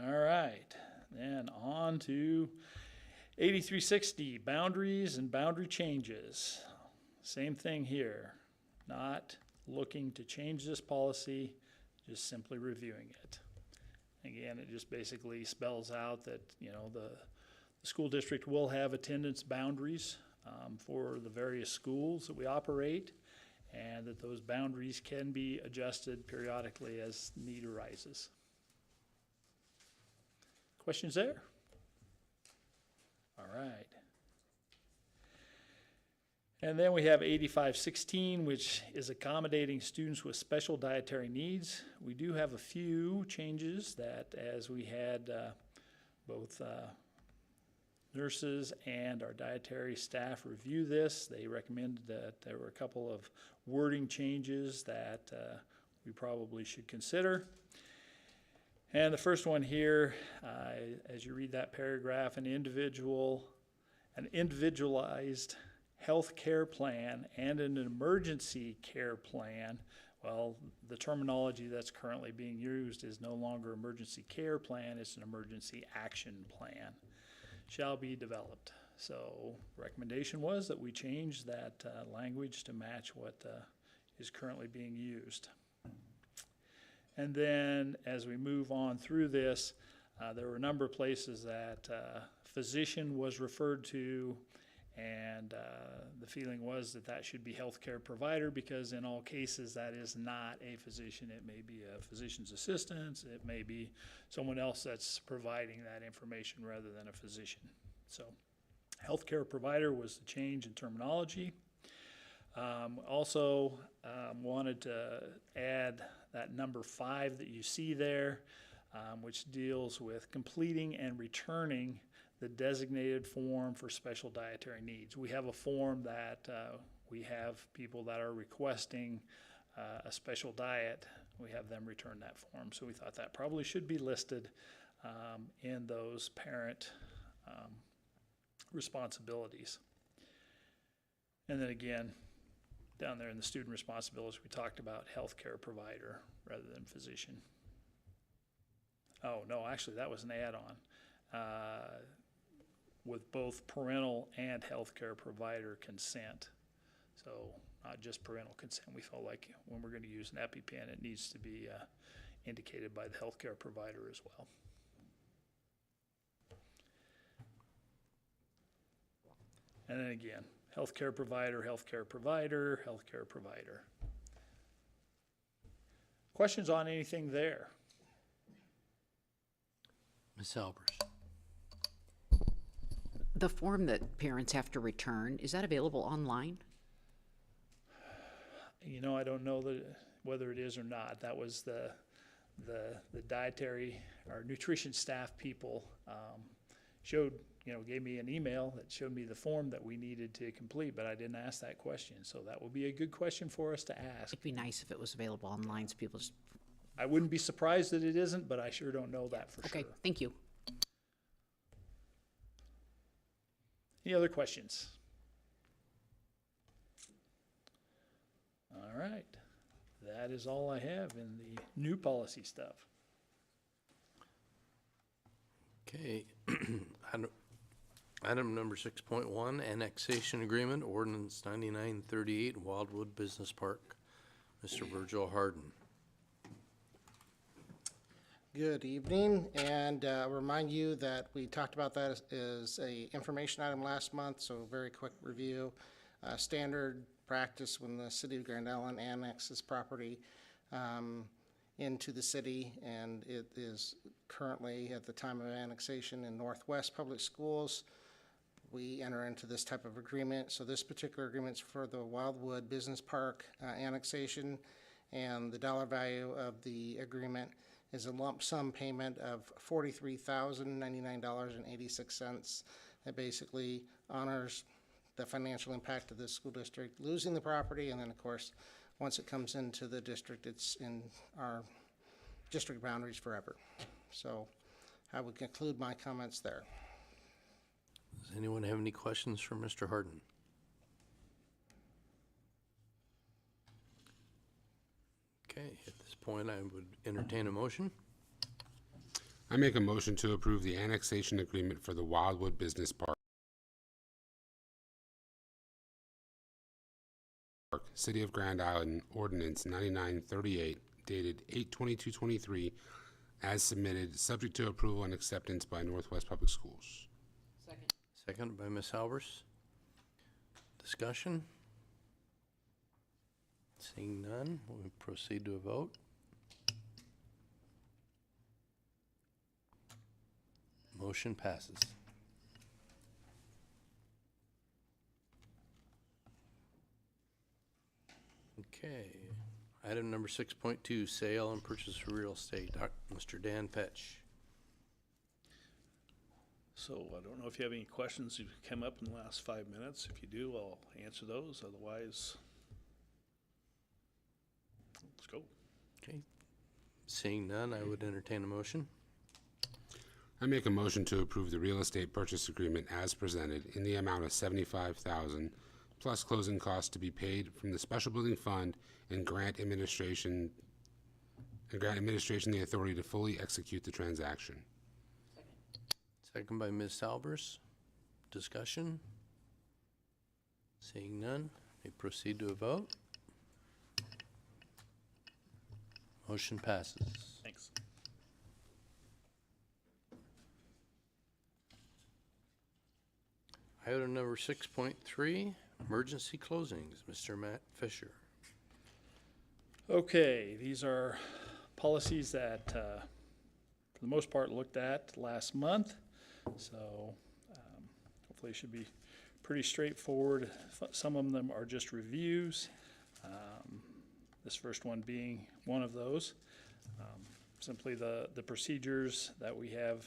All right, then on to 8360, boundaries and boundary changes. Same thing here, not looking to change this policy, just simply reviewing it. Again, it just basically spells out that, the school district will have attendance boundaries for the various schools that we operate, and that those boundaries can be adjusted periodically as need arises. Questions there? All right. And then we have 8516, which is accommodating students with special dietary needs. We do have a few changes that, as we had both nurses and our dietary staff review this, they recommended that there were a couple of wording changes that we probably should consider. And the first one here, as you read that paragraph, an individualized health care plan and an emergency care plan. Well, the terminology that's currently being used is no longer emergency care plan, it's an emergency action plan, shall be developed. So recommendation was that we change that language to match what is currently being used. And then as we move on through this, there were a number of places that physician was referred to, and the feeling was that should be healthcare provider, because in all cases that is not a physician. It may be a physician's assistant, it may be someone else that's providing that information rather than a physician. So healthcare provider was the change in terminology. Also wanted to add that number 5 that you see there. which deals with completing and returning the designated form for special dietary needs. We have a form that we have people that are requesting a special diet. We have them return that form. So we thought that probably should be listed in those parent responsibilities. And then again, down there in the student responsibilities, we talked about healthcare provider rather than physician. Oh, no, actually, that was an add-on. With both parental and healthcare provider consent. So not just parental consent. We felt like when we're going to use an EpiPen, it needs to be indicated by the healthcare provider as well. And then again, healthcare provider, healthcare provider, healthcare provider. Questions on anything there? Ms. Albers? The form that parents have to return, is that available online? You know, I don't know whether it is or not. That was the dietary or nutrition staff people gave me an email that showed me the form that we needed to complete, but I didn't ask that question. So that would be a good question for us to ask. It'd be nice if it was available online so people just, I wouldn't be surprised that it isn't, but I sure don't know that for okay, sure. thank you. Any other questions? All right. That is all I have in the new policy stuff. Okay. Item number 6.1, annexation agreement, ordinance 9938, Wildwood Business Park. Mr. Virgil Harden. Good evening, and remind you that we talked about that as a information item last month, so very quick review. Standard practice when the city of Grand Island annexes property into the city, and it is currently at the time of annexation in Northwest Public Schools. We enter into this type of agreement. So this particular agreement is for the Wildwood Business Park annexation, and the dollar value of the agreement is a lump sum payment of $43,099.86 that basically honors the financial impact of the school district losing the property, and then of course once it comes into the district, it's in our district boundaries forever. So I would conclude my comments there. Does anyone have any questions for Mr. Harden? Okay, at this point, I would entertain a motion. I make a motion to approve the annexation agreement for the Wildwood Business Park, City of Grand Island, Ordinance 9938, dated 8/22/23, as submitted, subject to approval and acceptance by Northwest Public Schools. Second by Ms. Albers. Discussion? Seeing none, we'll proceed to a vote. Motion passes. Okay, item number 6.2, sale and purchase of real estate. Mr. Dan Petch. So I don't know if you have any questions that came up in the last 5 minutes. If you do, I'll answer those. Otherwise, let's go. Okay, seeing none, I would entertain a motion. I make a motion to approve the real estate purchase agreement as presented in the amount of $75,000 plus closing costs to be paid from the special building fund and grant administration the authority to fully execute the transaction. Second by Ms. Albers. Discussion? Seeing none, may proceed to a vote. Motion passes. Thanks. Item number 6.3, emergency closings. Mr. Matt Fisher. Okay, these are policies that, for the most part, looked at last month. So hopefully it should be pretty straightforward. Some of them are just reviews. This first one being one of those. simply the procedures that we have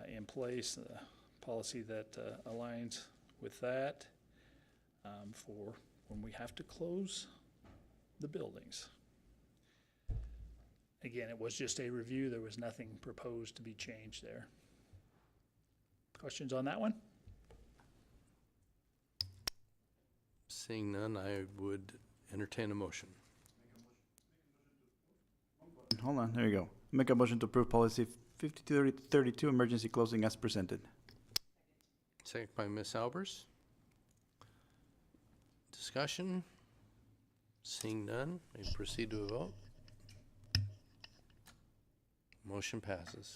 in place, the policy that aligns with that for when we have to close the buildings. Again, it was just a review. There was nothing proposed to be changed there. Questions on that one? Seeing none, I would entertain a motion. Hold on, there you go. Make a motion to approve policy 5232, emergency closing as presented. Second by Ms. Albers. Discussion? Seeing none, may proceed to a vote. Motion passes.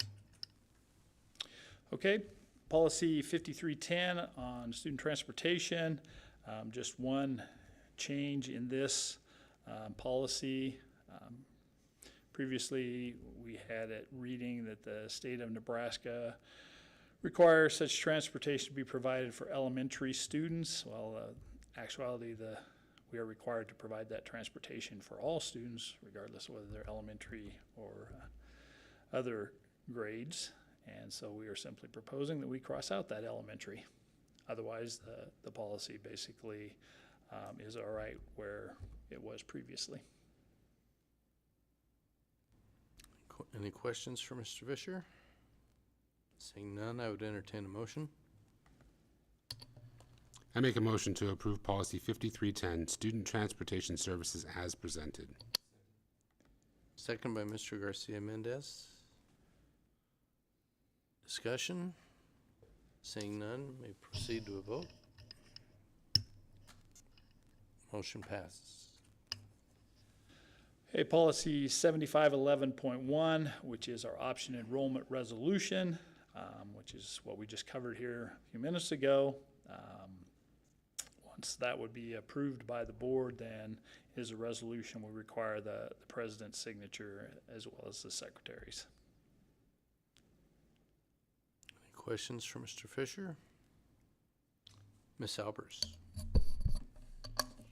Okay, policy 5310 on student transportation. Just one change in this policy. Previously, we had it reading that the state of Nebraska requires such transportation to be provided for elementary students. Well, actuality, we are required to provide that transportation for all students, regardless of whether they're elementary or other grades. And so we are simply proposing that we cross out that elementary. Otherwise, the policy basically is all right where it was previously. Any questions for Mr. Fisher? Seeing none, I would entertain a motion. I make a motion to approve policy 5310, student transportation services as presented. Second by Mr. Garcia Mendez. Discussion? Seeing none, may proceed to a vote. Motion passes. Okay, policy 7511.1, which is our option enrollment resolution, which is what we just covered here a few minutes ago. Once that would be approved by the board, then is a resolution will require the president's signature as well as the secretary's. Any questions for Mr. Fisher? Ms. Albers?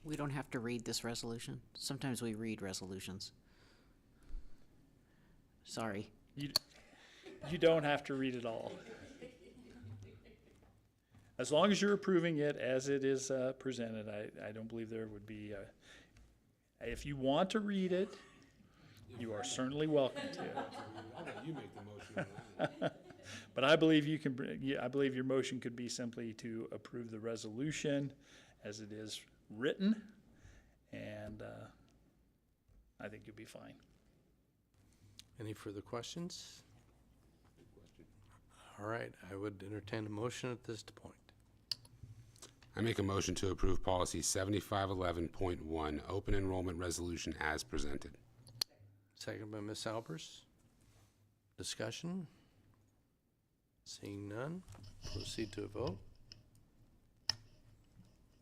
We don't have to read this resolution. Sometimes we read resolutions. Sorry. You don't have to read it all. As long as you're approving it as it is presented, I don't believe there would be, if you want to read it, you are certainly welcome to. You make the motion. But I believe you can, I believe your motion could be simply to approve the resolution as it is written, and I think you'll be fine. Any further questions? All right, I would entertain a motion at this point. I make a motion to approve policy 7511.1, open enrollment resolution as presented. Second by Ms. Albers. Discussion? Seeing none, proceed to a vote.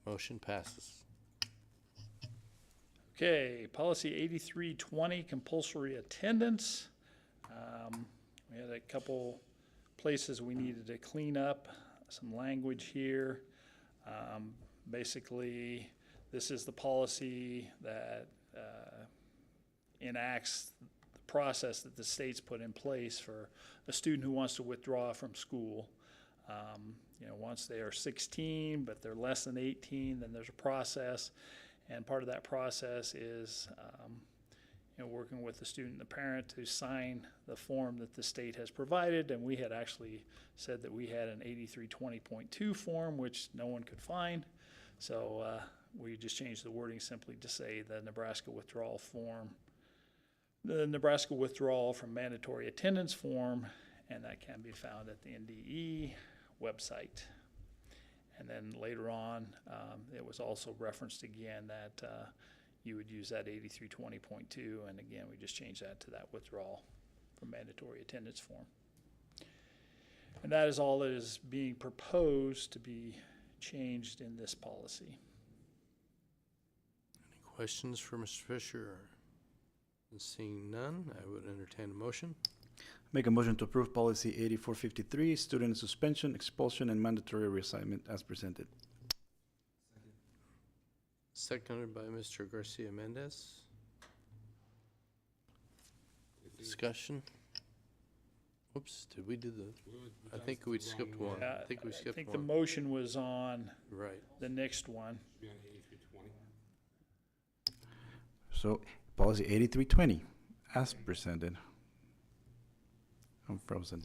Motion passes. Okay, policy 8320, compulsory attendance. We had a couple places we needed to clean up some language here. Basically, this is the policy that enacts the process that the state's put in place for a student who wants to withdraw from school. Once they are 16, but they're less than 18, then there's a process. And part of that process is, working with the student and the parent to sign the form that the state has provided. And we had actually said that we had an 8320.2 form, which no one could find. So we just changed the wording simply to say the Nebraska withdrawal form, the Nebraska withdrawal from mandatory attendance form, and that can be found at the NDE website. And then later on, it was also referenced again that you would use that 8320.2, and again, we just changed that to that withdrawal from mandatory attendance form. And that is all that is being proposed to be changed in this policy. Any questions for Mr. Fisher? Seeing none, I would entertain a motion. Make a motion to approve policy 8453, student suspension, expulsion, and mandatory reassignment as presented. Seconded by Mr. Garcia Mendez. Discussion? Oops, did we do the, I think we skipped one. I think we I skipped think the one. motion was on Right. the next one. Be on 8320. So policy 8320, as presented. I'm frozen.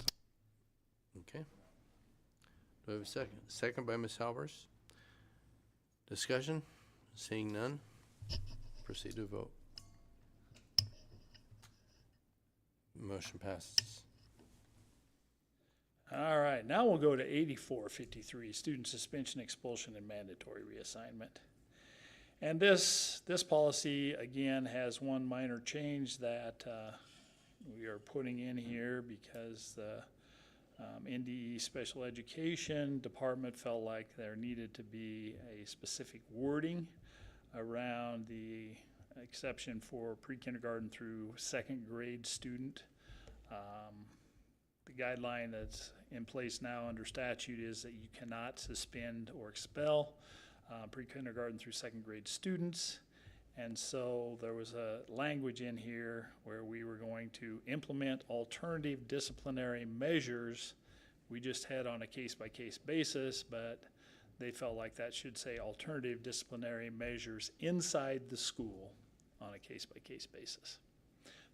Okay. Do I have a second? Second by Ms. Albers. Discussion? Seeing none, proceed to vote. Motion passes. All right, now we'll go to 8453, student suspension, expulsion, and mandatory reassignment. And this policy, again, has one minor change that we are putting in here because the NDE Special Education Department felt like there needed to be a specific wording around the exception for pre-kindergarten through second grade student. The guideline that's in place now under statute is that you cannot suspend or expel pre-kindergarten through second grade students. And so there was a language in here where we were going to implement alternative disciplinary measures. We just had on a case-by-case basis, but they felt like that should say alternative disciplinary measures inside the school on a case-by-case basis.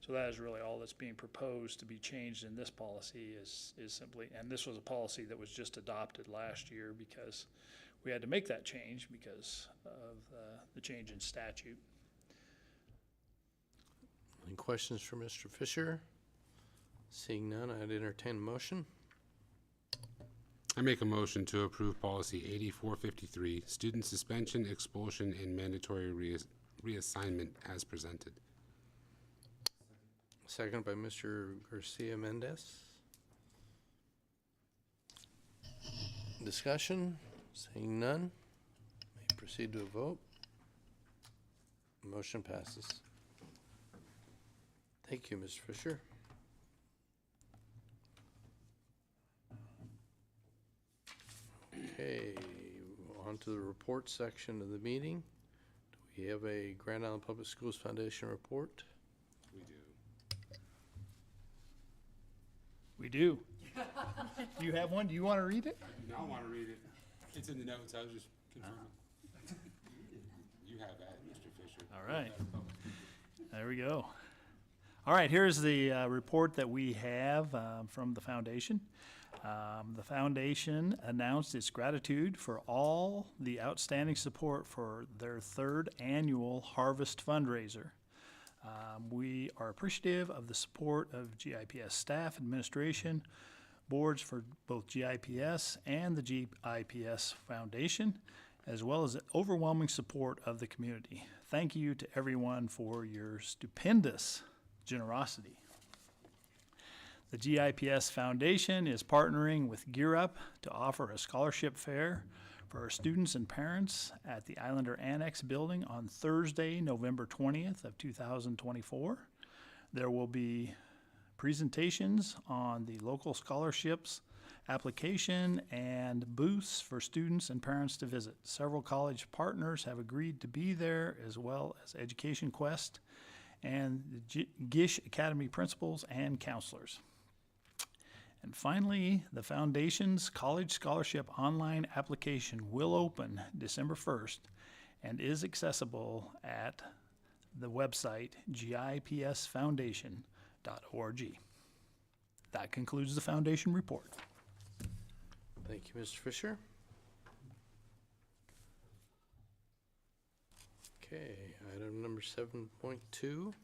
So that is really all that's being proposed to be changed in this policy is simply, and this was a policy that was just adopted last year because we had to make that change because of the change in statute. Any questions for Mr. Fisher? Seeing none, I'd entertain a motion. I make a motion to approve policy 8453, student suspension, expulsion, and mandatory reassignment as presented. Second by Mr. Garcia Mendez. Discussion? Seeing none, may proceed to a vote. Motion passes. Thank you, Mr. Fisher. Okay, on to the report section of the meeting. Do we have a Grand Island Public Schools Foundation report? We do. We do. Do you have one? Do you want to read it? No, I want to read it. It's in the notes. I was just confirming. You have that, Mr. Fisher. All right. There we go. All right, here's the report that we have from the foundation. The foundation announced its gratitude for all the outstanding support for their third annual Harvest fundraiser. We are appreciative of the support of GIPS staff, administration, boards for both GIPS and the GIPS Foundation, as well as the overwhelming support of the community. Thank you to everyone for your stupendous generosity. The GIPS Foundation is partnering with Gear Up to offer a scholarship fair for our students and parents at the Islander Annex building on Thursday, November 20th of 2024. There will be presentations on the local scholarships application and booths for students and parents to visit. Several college partners have agreed to be there, as well as Education Quest and the Gish Academy principals and counselors. And finally, the Foundation's College Scholarship online application will open December 1st and is accessible at the website gipsfoundation.org. That concludes the Foundation report. Thank you, Mr. Fisher. Okay, item number 7.2,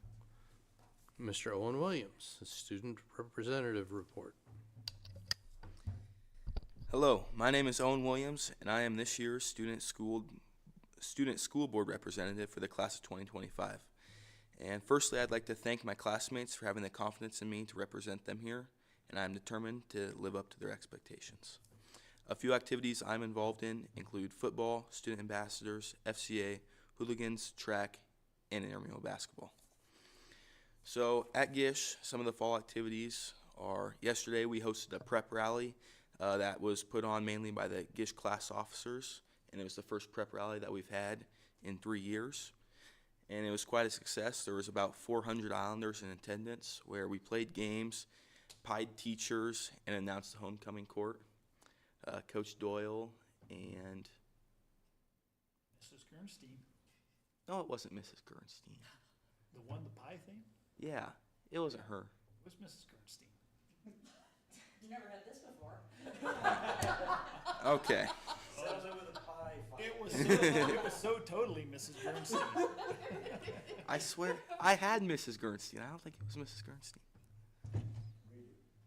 Mr. Owen Williams, the Student Representative Report. Hello, my name is Owen Williams, and I am this year's Student School Board Representative for the class of 2025. And firstly, I'd like to thank my classmates for having the confidence in me to represent them here, and I am determined to live up to their expectations. A few activities I'm involved in include football, student ambassadors, FCA, hooligans, track, and intramural basketball. So at Gish, some of the fall activities are, yesterday we hosted a prep rally that was put on mainly by the Gish class officers, and it was the first prep rally that we've had in 3 years. and it was quite a success. There was about 400 Islanders in attendance, where we played games, pied teachers, and announced the homecoming court. Coach Doyle and Mrs. Gernstein, no, it wasn't Mrs. Gernstein. the one, the pie thing, Yeah, it wasn't her. was Mrs. Gernstein. You never had this before. Okay. It was so totally Mrs. Gernstein. I swear, I had Mrs. Gernstein. I don't think it was Mrs. Gernstein.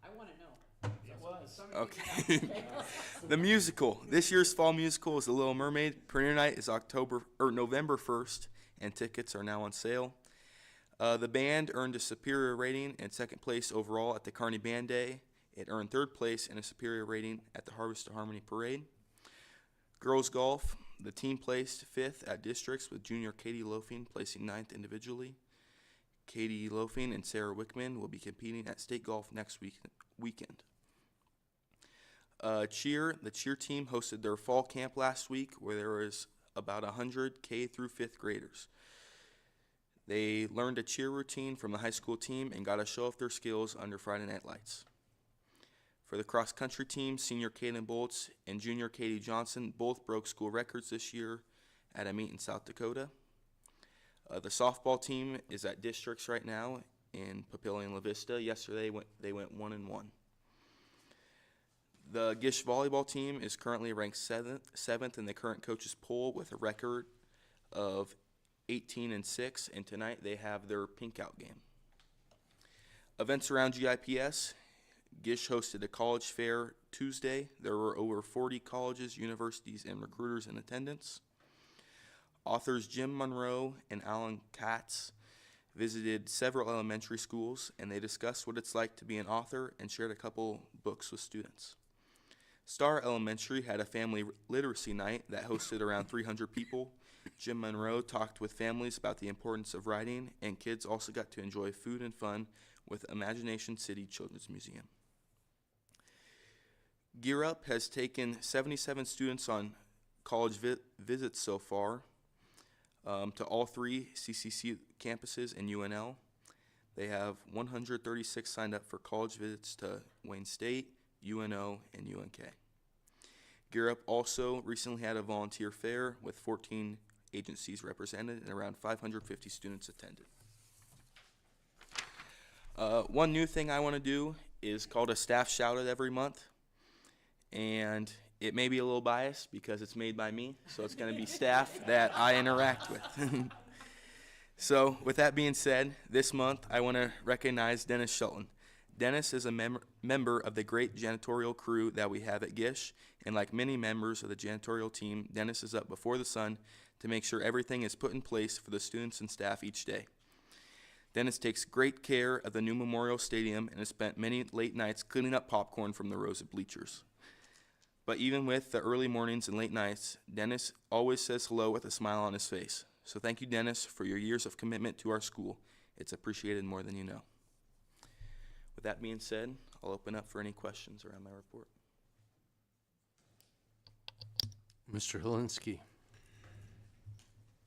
I want to know. It was. Okay. The musical. This year's fall musical is The Little Mermaid. Premiere night is November 1st, and tickets are now on sale. The band earned a superior rating and second place overall at the Kearney Band Day. It earned third place and a superior rating at the Harvest to Harmony Parade. Girls golf. The team placed fifth at districts, with junior Katie Loafing placing ninth individually. Katie Loafing and Sarah Wickman will be competing at state golf next weekend. The cheer team hosted their fall camp last week, where there was about 100 K through 5th graders. They learned a cheer routine from the high school team and got to show off their skills under Friday Night Lights. For the cross-country team, senior Kaden Bolts and junior Katie Johnson both broke school records this year at a meet in South Dakota. The softball team is at districts right now in Papillion and La Vista. Yesterday they went 1-1. The Gish volleyball team is currently ranked seventh in the current coaches poll with a record of 18-6, and tonight they have their pink out game. Events around GIPS. Gish hosted a college fair Tuesday. There were over 40 colleges, universities, and recruiters in attendance. Authors Jim Monroe and Alan Katz visited several elementary schools, and they discussed what it's like to be an author and shared a couple books with students. Star Elementary had a family literacy night that hosted around 300 people. Jim Monroe talked with families about the importance of writing, and kids also got to enjoy food and fun with Imagination City Children's Museum. Gear Up has taken 77 students on college visits so far to all three CCC campuses in UNL. They have 136 signed up for college visits to Wayne State, UNO, and UNK. Gear Up also recently had a volunteer fair with 14 agencies represented and around 550 students attended. One new thing I want to do is called a staff shout-out every month. And it may be a little biased because it's made by me, so it's going to be staff that I interact with. So with that being said, this month I want to recognize Dennis Shelton. Dennis is a member of the great janitorial crew that we have at Gish, and like many members of the janitorial team, Dennis is up before the sun to make sure everything is put in place for the students and staff each day. Dennis takes great care of the new Memorial Stadium and has spent many late nights cleaning up popcorn from the rows of bleachers. But even with the early mornings and late nights, Dennis always says hello with a smile on his face. So thank you, Dennis, for your years of commitment to our school. It's appreciated more than you know. With that being said, I'll open up for any questions around my report. Mr. Helinski.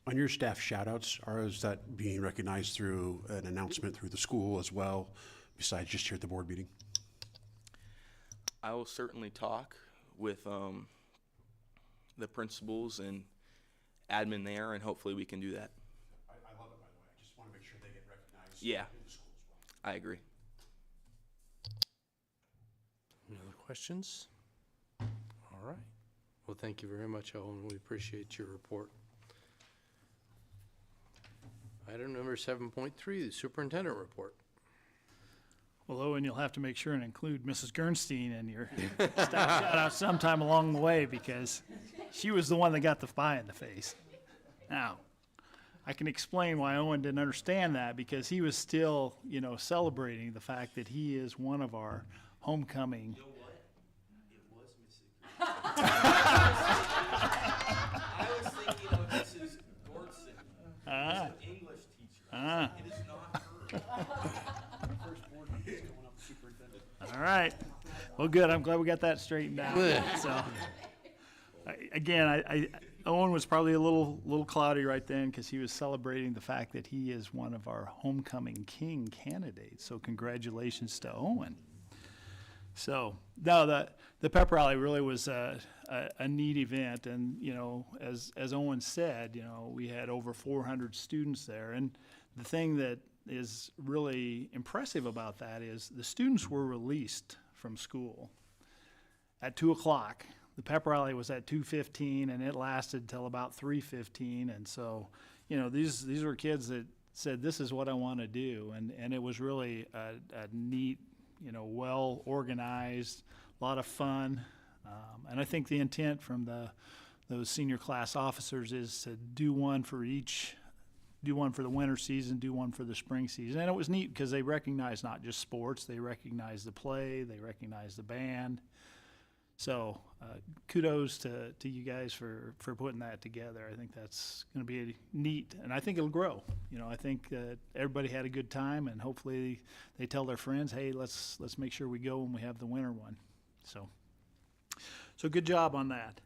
On your staff shout-outs, is that being recognized through an announcement through the school as well, besides just here at the board meeting? I will certainly talk with the principals and admin there, and hopefully we can do that. I love it, by the way. I just want to make sure they get recognized Yeah. in the school as well. I agree. Any other questions? All right. Well, thank you very much, Owen. We appreciate your report. Item number 7.3, the superintendent report. Well, Owen, you'll have to make sure and include Mrs. Gernstein in your staff shout out sometime along the way, because she was the one that got the pie in the face. Now, I can explain why Owen didn't understand that, because he was still, celebrating the fact that he is one of our homecoming. You know what? It was Mrs. I was thinking of Mrs. Gordson, an English teacher. It is not her. All right. Well, good. I'm glad we got that straightened out. So, again, Owen was probably a little cloudy right then because he was celebrating the fact that he is one of our homecoming king candidates. So congratulations to Owen. So no, the pep rally really was a neat event, and as Owen said, we had over 400 students there, and the thing that is really impressive about that is the students were released from school at 2:00. The pep rally was at 2:15, and it lasted till about 3:15. And so, these were kids that said, "This is what I want to do," and it was really a neat, well organized, a lot of fun, and I think the intent from those senior class officers is to do one for each. Do one for the winter season, do one for the spring season. And it was neat because they recognized not just sports, they recognized the play, they recognized the band. So kudos to you guys for putting that together. I think that's going to be neat, and I think it'll grow. I think that everybody had a good time, and hopefully they tell their friends, hey, let's make sure we go when we have the winter one. So good job on that.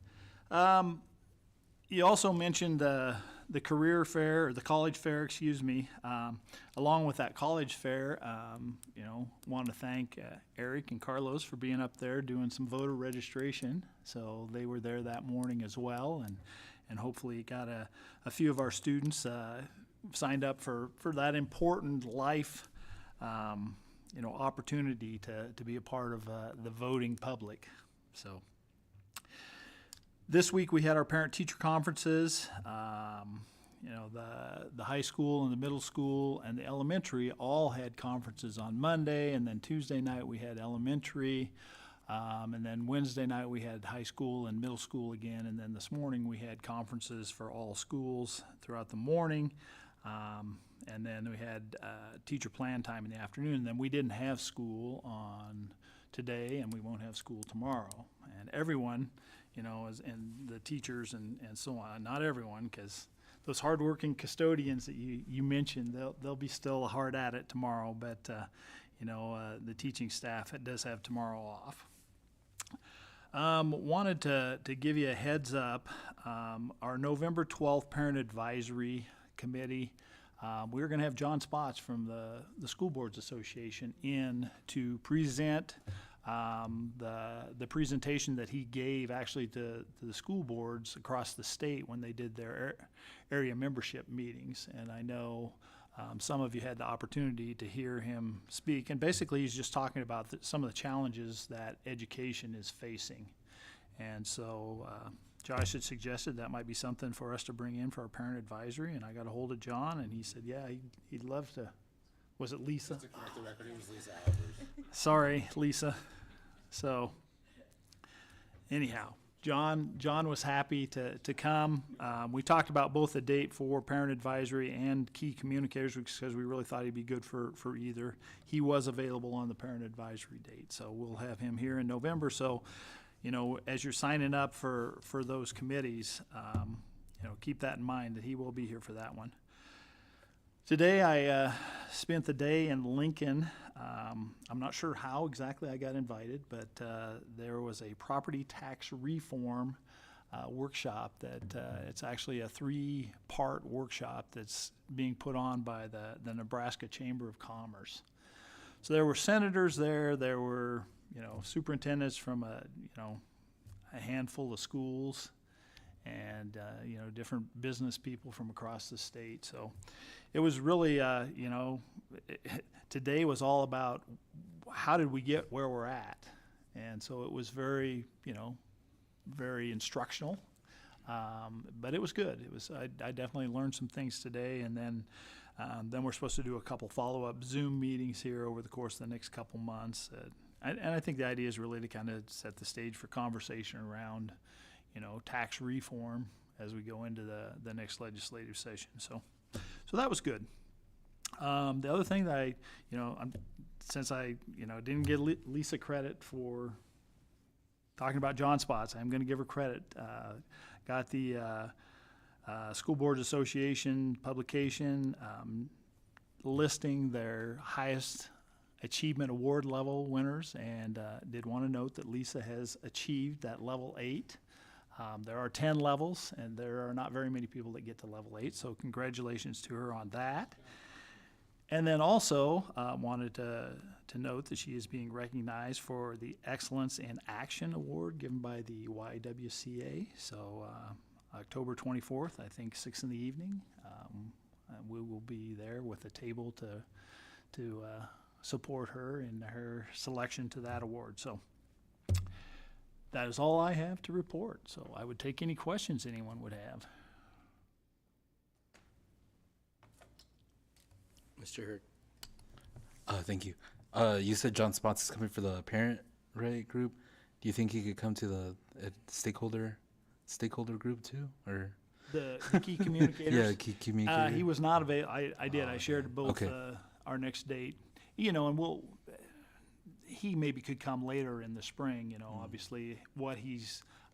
You also mentioned the career fair, or the college fair, excuse me. Along with that college fair, want to thank Eric and Carlos for being up there doing some voter registration. So they were there that morning as well, and hopefully got a few of our students signed up for that important life opportunity to be a part of the voting public. So this week we had our parent-teacher conferences. The high school and the middle school and the elementary all had conferences on Monday, and then Tuesday night we had elementary, and then Wednesday night we had high school and middle school again, and then this morning we had conferences for all schools throughout the morning, and then we had teacher plan time in the afternoon, and then we didn't have school on today, and we won't have school tomorrow. And everyone, and the teachers and so on, not everyone, because those hardworking custodians that you mentioned, they'll be still hard at it tomorrow, but the teaching staff, it does have tomorrow off. Wanted to give you a heads up, our November 12th Parent Advisory Committee, we're going to have John Spots from the School Boards Association in to present the presentation that he gave actually to the school boards across the state when they did their area membership meetings. And I know some of you had the opportunity to hear him speak. And basically he's just talking about some of the challenges that education is facing. And so Josh had suggested that might be something for us to bring in for our parent advisory. And I got a hold of John, and he said, yeah, he'd love to. Was it Lisa? Just to correct the record, it was Lisa Albers. Sorry, Lisa. So anyhow, John was happy to come. We talked about both the date for parent advisory and key communicators because we really thought he'd be good for either. He was available on the parent advisory date, so we'll have him here in November. So, as you're signing up for those committees, keep that in mind that he will be here for that one. Today I spent the day in Lincoln. I'm not sure how exactly I got invited, but there was a property tax reform workshop that it's actually a 3-part workshop that's being put on by the Nebraska Chamber of Commerce. So there were senators there were superintendents from a handful of schools, and different business people from across the state. So it was really today was all about how did we get where we're at, and so it was very very instructional, but it was good. It was I definitely learned some things today, and then we're supposed to do a couple follow-up Zoom meetings here over the course of the next couple months, and I think the idea is really to kind of set the stage for conversation around tax reform as we go into the next legislative session. So that was good. The other thing that since I didn't get Lisa credit for talking about John Spots, I'm going to give her credit. Got the School Boards Association publication listing their highest achievement award level winners, and did want to note that Lisa has achieved that level 8. There are 10 levels, and there are not very many people that get to level 8, so congratulations to her on that. And then also wanted to note that she is being recognized for the Excellence in Action Award given by the YWCA. So October 24th, I think 6 in the evening, and we will be there with a table to support her in her selection to that award. So that is all I have to report. So I would take any questions anyone would have. Mr. Hurd. Thank you. You said John Spots is coming for the parent right group. Do you think he could come to the stakeholder group too, or? The key communicators? Yeah, key communicator. He was not available. I did. I shared both Okay. Our next date. You know, and he maybe could come later in the spring, you know, obviously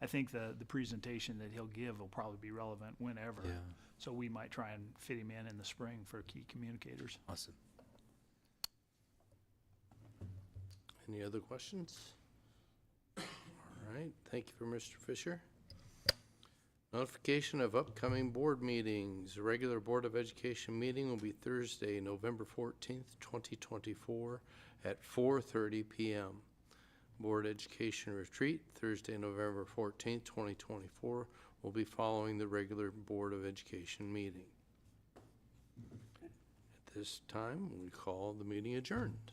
I think the presentation that he'll give will probably be relevant whenever. Yeah. So we might try and fit him in the spring for key communicators. Awesome. Any other questions? All right, thank you for Mr. Fisher. Notification of upcoming board meetings. The regular Board of Education meeting will be Thursday, November 14th, 2024 at 4:30 p.m. Board Education Retreat, Thursday, November 14th, 2024 will be following the regular Board of Education meeting. At this time, we call the meeting adjourned.